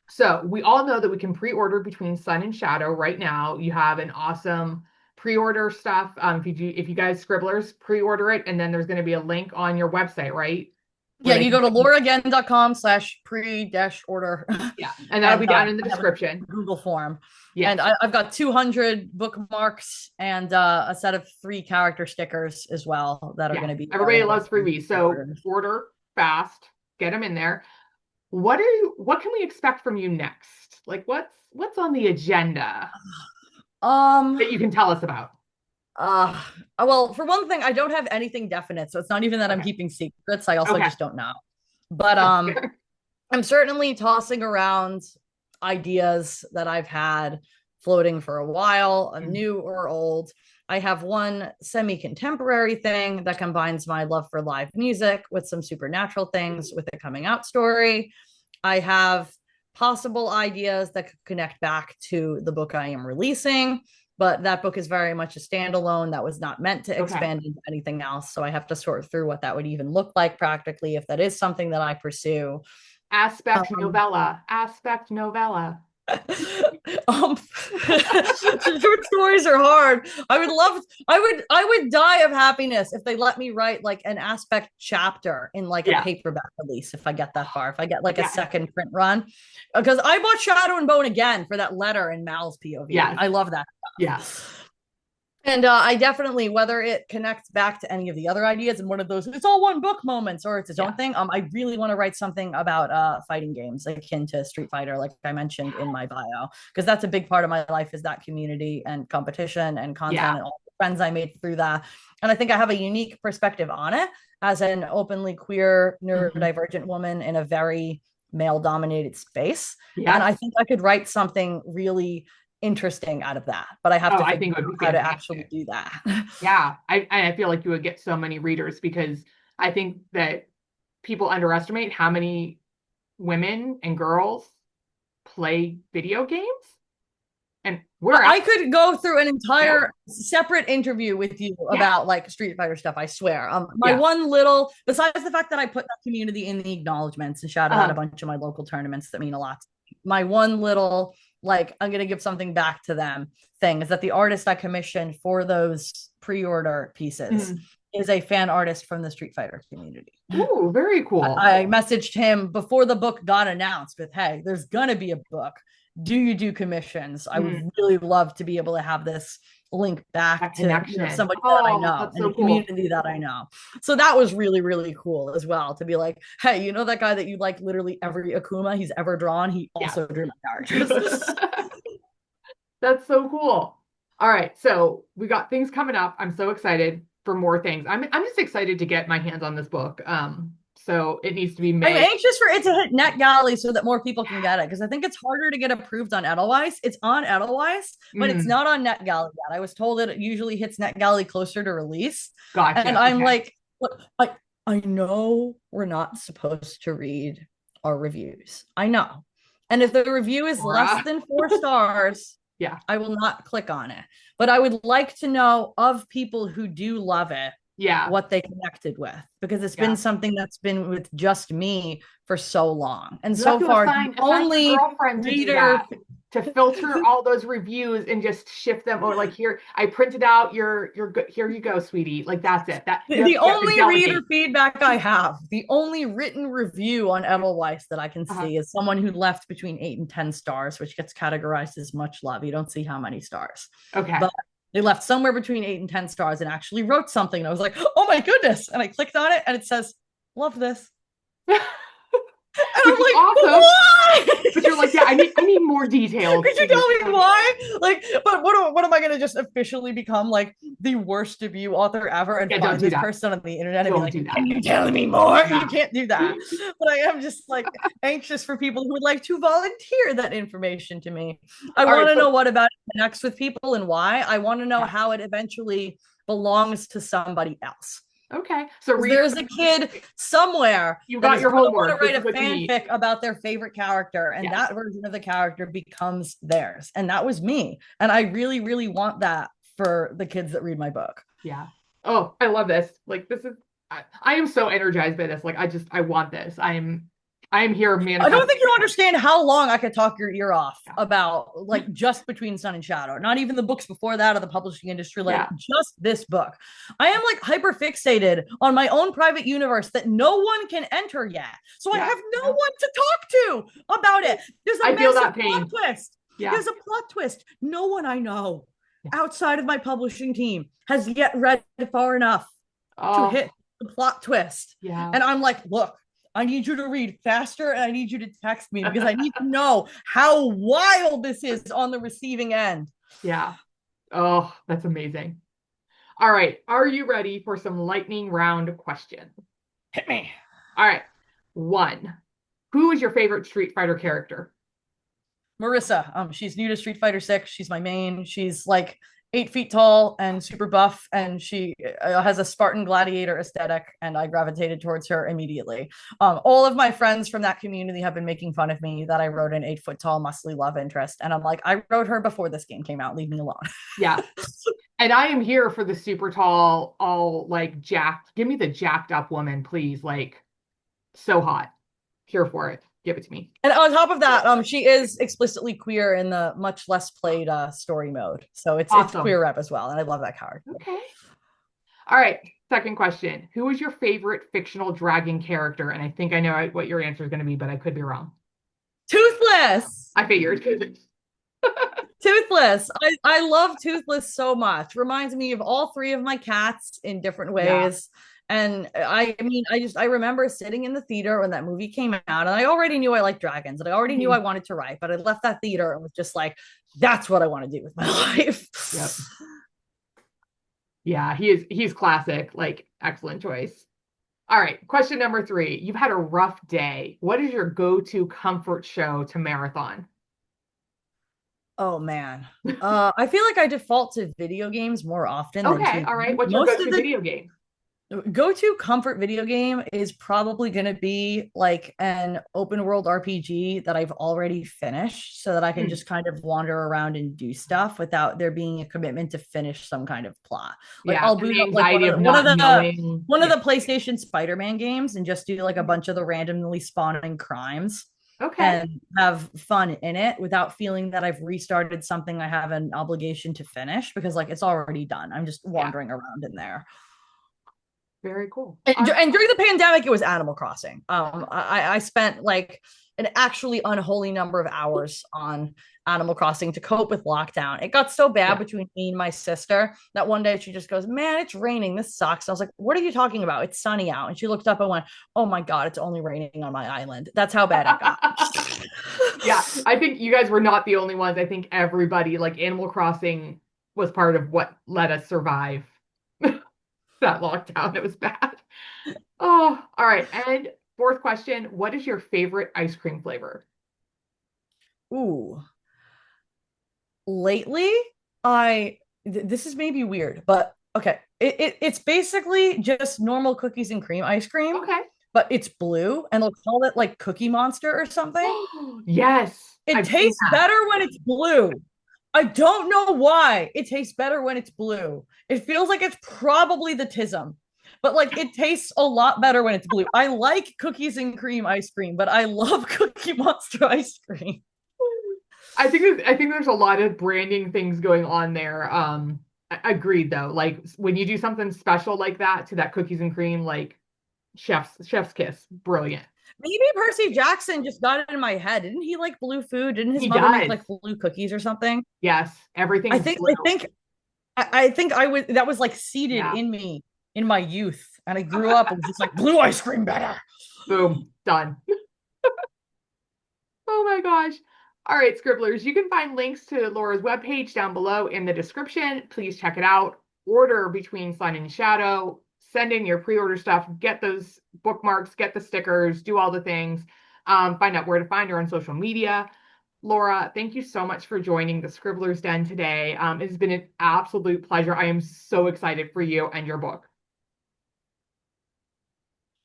So we all know that we can pre-order Between Sun and Shadow right now. You have an awesome pre-order stuff. If you guys Scribblers, pre-order it, and then there's going to be a link on your website, right? You go to lauragenn.com/pre-order. And that'll be down in the description. Google form. And I've got 200 bookmarks and a set of 3 character stickers as well that are going to be. Everybody loves freebies, so order fast, get them in there. What can we expect from you next? Like what's on the agenda that you can tell us about? Well, for one thing, I don't have anything definite, so it's not even that I'm keeping secrets. I also just don't know. But I'm certainly tossing around ideas that I've had floating for a while, new or old. I have one semi-contemporary thing that combines my love for live music with some supernatural things with a coming out story. I have possible ideas that could connect back to the book I am releasing, but that book is very much a standalone that was not meant to expand into anything else. So I have to sort through what that would even look like practically if that is something that I pursue. Aspect novella. Short stories are hard. I would die of happiness if they let me write like an aspect chapter in like a paperback release, if I get that far, if I get like a second print run, because I bought Shadow and Bone again for that letter in Mal's POV. I love that stuff. And I definitely, whether it connects back to any of the other ideas and one of those, it's all one book moments, or it's its own thing. I really want to write something about fighting games akin to Street Fighter, like I mentioned in my bio, because that's a big part of my life, is that community and competition and content and all the friends I made through that. And I think I have a unique perspective on it as an openly queer, neurodivergent woman in a very male-dominated space. And I think I could write something really interesting out of that, but I have to figure out how to actually do that. I feel like you would get so many readers, because I think that people underestimate how many women and girls play video games. And I could go through an entire separate interview with you about like Street Fighter stuff, I swear. My one little, besides the fact that I put that community in the acknowledgements and shout out a bunch of my local tournaments that mean a lot, my one little like I'm going to give something back to them thing is that the artist I commissioned for those pre-order pieces is a fan artist from the Street Fighter community. Oh, very cool. I messaged him before the book got announced with, hey, there's going to be a book. Do you do commissions? I would really love to be able to have this link back That to connection. somebody that I Oh, know that's and a so cool. community that I know. So that was really, really cool as well to be like, hey, you know that guy that you like literally every Akuma he's ever drawn, he Yes. also drew my characters. That's so cool. All right, so we got things coming up. I'm so excited for more things. I'm just excited to get my hands on this book. So it needs to be I'm May. anxious for it to hit NetGalley so that more people can get it because I think it's harder to get approved on Edelweiss. It's on Edelweiss, but it's Mm, not on NetGalley yet. I was told it usually hits NetGalley closer to release, and gotcha. I'm Okay. like, look, I know we're not supposed to read our reviews. I know, and if the review is less Laura. than 4 stars, Yeah. I will not click on it. But I would like to know of people who do love it Yeah. what they connected with because it's been Yeah. something that's been with just me for so long. And You have so to far, the assign your only girlfriend to do reader, that, to filter all those reviews and just shift them. Or like here, I printed out your here you go, sweetie. Like that's it. That the you have to only reader delegate. feedback I have, the only written review on Edelweiss that I can Uh-huh. see is someone who left between 8 and 10 stars, which gets categorized as much love. You don't see how many stars, Okay. but they left somewhere between 8 and 10 stars and actually wrote something. And I was like, oh my goodness. And I clicked on it and it says, love this. And Which I'm is like, awesome. why? But you're like, yeah, I need more details, Could you please. tell me why? Like, but what am I gonna just officially become like the worst debut author ever and Yeah, don't find do this that. person on the internet and be Don't like, do can that. you tell me more? You Yeah. can't do that. But I am just like anxious for people who would like to volunteer that information to me. I All want right, to know so what about it connects with people and why. I want to know yeah. how it eventually belongs to somebody else. Okay. So read There's a kid somewhere you that got is your going to want homework. to This write is a what you need. fanfic about their favorite character, and Yes. that version of the character becomes theirs. And that was me. And I really, really want that for the kids that read my book. Yeah. Oh, I love this. Like this is I am so energized by this. Like I want this. I am here I don't manifesting. think you understand how long I could talk your ear off Yeah. about like just Between Sun and Shadow, not even the books before that of the publishing industry, like Yeah. just this book. I am like hyper fixated on my own private universe that no one can enter yet. So I Yeah. have no Yeah. one to talk to about it. There's a I feel massive that plot pain. twist. Yeah. There's a plot twist. No one I know Yeah. outside of my publishing team has yet read far enough to Oh, hit the plot twist. yeah. And I'm like, look, I need you to read faster and I need you to text me because I need to know how wild this is on the receiving end. Yeah. Oh, that's amazing. All right. Are you ready for some lightning round questions? Hit me. All right. One. Who is your favorite Street Fighter character? Marissa, she's new to Street Fighter 6. She's my main. She's like 8 feet tall and super buff, and she has a Spartan gladiator aesthetic, and I gravitated towards her immediately. All of my friends from that community have been making fun of me that I wrote an 8 foot tall, muscly love interest, and I'm like, I wrote her before this game came out. Leave me alone. Yeah. And I am here for the super tall, all like jacked. Give me the jacked up woman, please. Like so hot. Here for it. Give it to me. And on top of that, she is explicitly queer in the much less played story mode. So it's Awesome. queer rep as well. And I love that character. Okay. All right. Second question. Who is your favorite fictional dragon character? And I think I know what your answer is going to be, but I could be wrong. Toothless. I figured. Toothless. I love Toothless so much. Reminds me of all three of my cats in different Yeah. ways. And I mean, I remember sitting in the theater when that movie came out, and I already knew I liked dragons, and I already knew I wanted to write, but I left that theater and was just like, that's what I want to do with my life. Yep. Yeah, he's classic. Like, excellent choice. All right, question number 3. You've had a rough day. What is your go-to comfort show to marathon? Oh man. I feel like I default to video games more often than Okay, TV. all right. What's your Most of go-to the video game? go-to comfort video game is probably going to be like an open world RPG that I've already finished so that I can just kind of wander around and do stuff without there being a commitment to finish some kind of plot. Like Yeah, I'll and boot the up like anxiety of one of not the knowing. one of Yeah. the PlayStation Spider-Man games and just do like a bunch of the randomly spawning crimes Okay. and have fun in it without feeling that I've restarted something I have an obligation to finish because like it's already done. I'm just Yeah. wandering around in there. Very cool. And during the pandemic, it was Animal Crossing. I spent like an actually unholy number of hours on Animal Crossing to cope with lockdown. It got so bad Yeah. between me and my sister that one day she just goes, "Man, it's raining. This sucks." And I was like, "What are you talking about? It's sunny out." And she looked up and went, "Oh my God, it's only raining on my island." That's how bad it got. Yeah, I think you guys were not the only ones. I think everybody, like Animal Crossing, was part of what let us survive that lockdown. It was bad. Oh, all right. And fourth question, what is your favorite ice cream flavor? Ooh, lately, this is maybe weird, but okay. It's basically just normal cookies and cream ice cream, Okay. but it's blue and they'll call it like Cookie Monster or something. Yes, It I've seen tastes that. better when it's blue. I don't know why it tastes better when it's blue. It feels like it's probably the tism, but like it tastes a lot better when it's blue. I like cookies and cream ice cream, but I love Cookie Monster ice cream. I think there's a lot of branding things going on there. Agreed though. Like when you do something special like that to that cookies and cream, like chef's kiss, brilliant. Maybe Percy Jackson just got it in my head. Didn't he like blue food? Didn't his He mother make does. like blue cookies or something? Yes, I everything's think blue. I think I think I was that was like seated Yeah. in me in my youth. And I grew up and was just like blue ice cream better. Boom, done. Oh my gosh. All right, Scribblers, you can find links to Laura's webpage down below in the description. Please check it out. Order Between Sun and Shadow. Send in your pre-order stuff. Get those bookmarks, get the stickers, do all the things. Find out where to find her on social media. Laura, thank you so much for joining the Scribblers Den today. It's been an absolute pleasure. I am so excited for you and your book.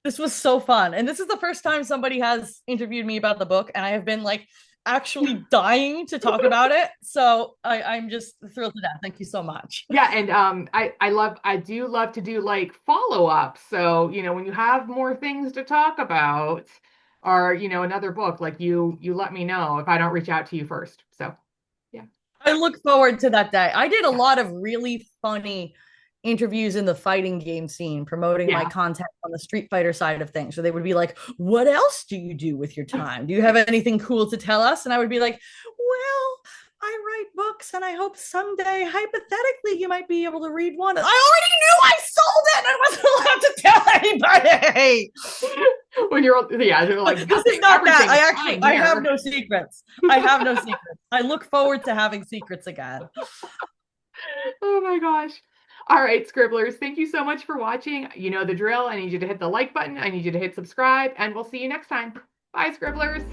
This was so fun. And this is the first time somebody has interviewed me about the book, and I have been like actually dying to talk about it. So I'm just thrilled to death. Thank you so much. Yeah, and I do love to do like follow-ups. So, when you have more things to talk about or, another book, like you let me know if I don't reach out to you first. So, yeah. I look forward to that day. I did a Yeah. lot of really funny interviews in the fighting game scene, promoting my Yeah. content on the Street Fighter side of things. So they would be like, "What else do you do with your time? Do you have anything cool to tell us?" And I would be like, "Well, I write books and I hope someday, hypothetically, you might be able to read one." And I already knew I sold it and I wasn't allowed to tell anybody. When yeah, they're like This is nothing, not that. everything's fine I have here. no secrets. I have no secrets. I look forward to having secrets again. Oh my gosh. All right, Scribblers, thank you so much for watching. You know the drill. I need you to hit the like button. I need you to hit subscribe, and we'll see you next time. Bye, Scribblers.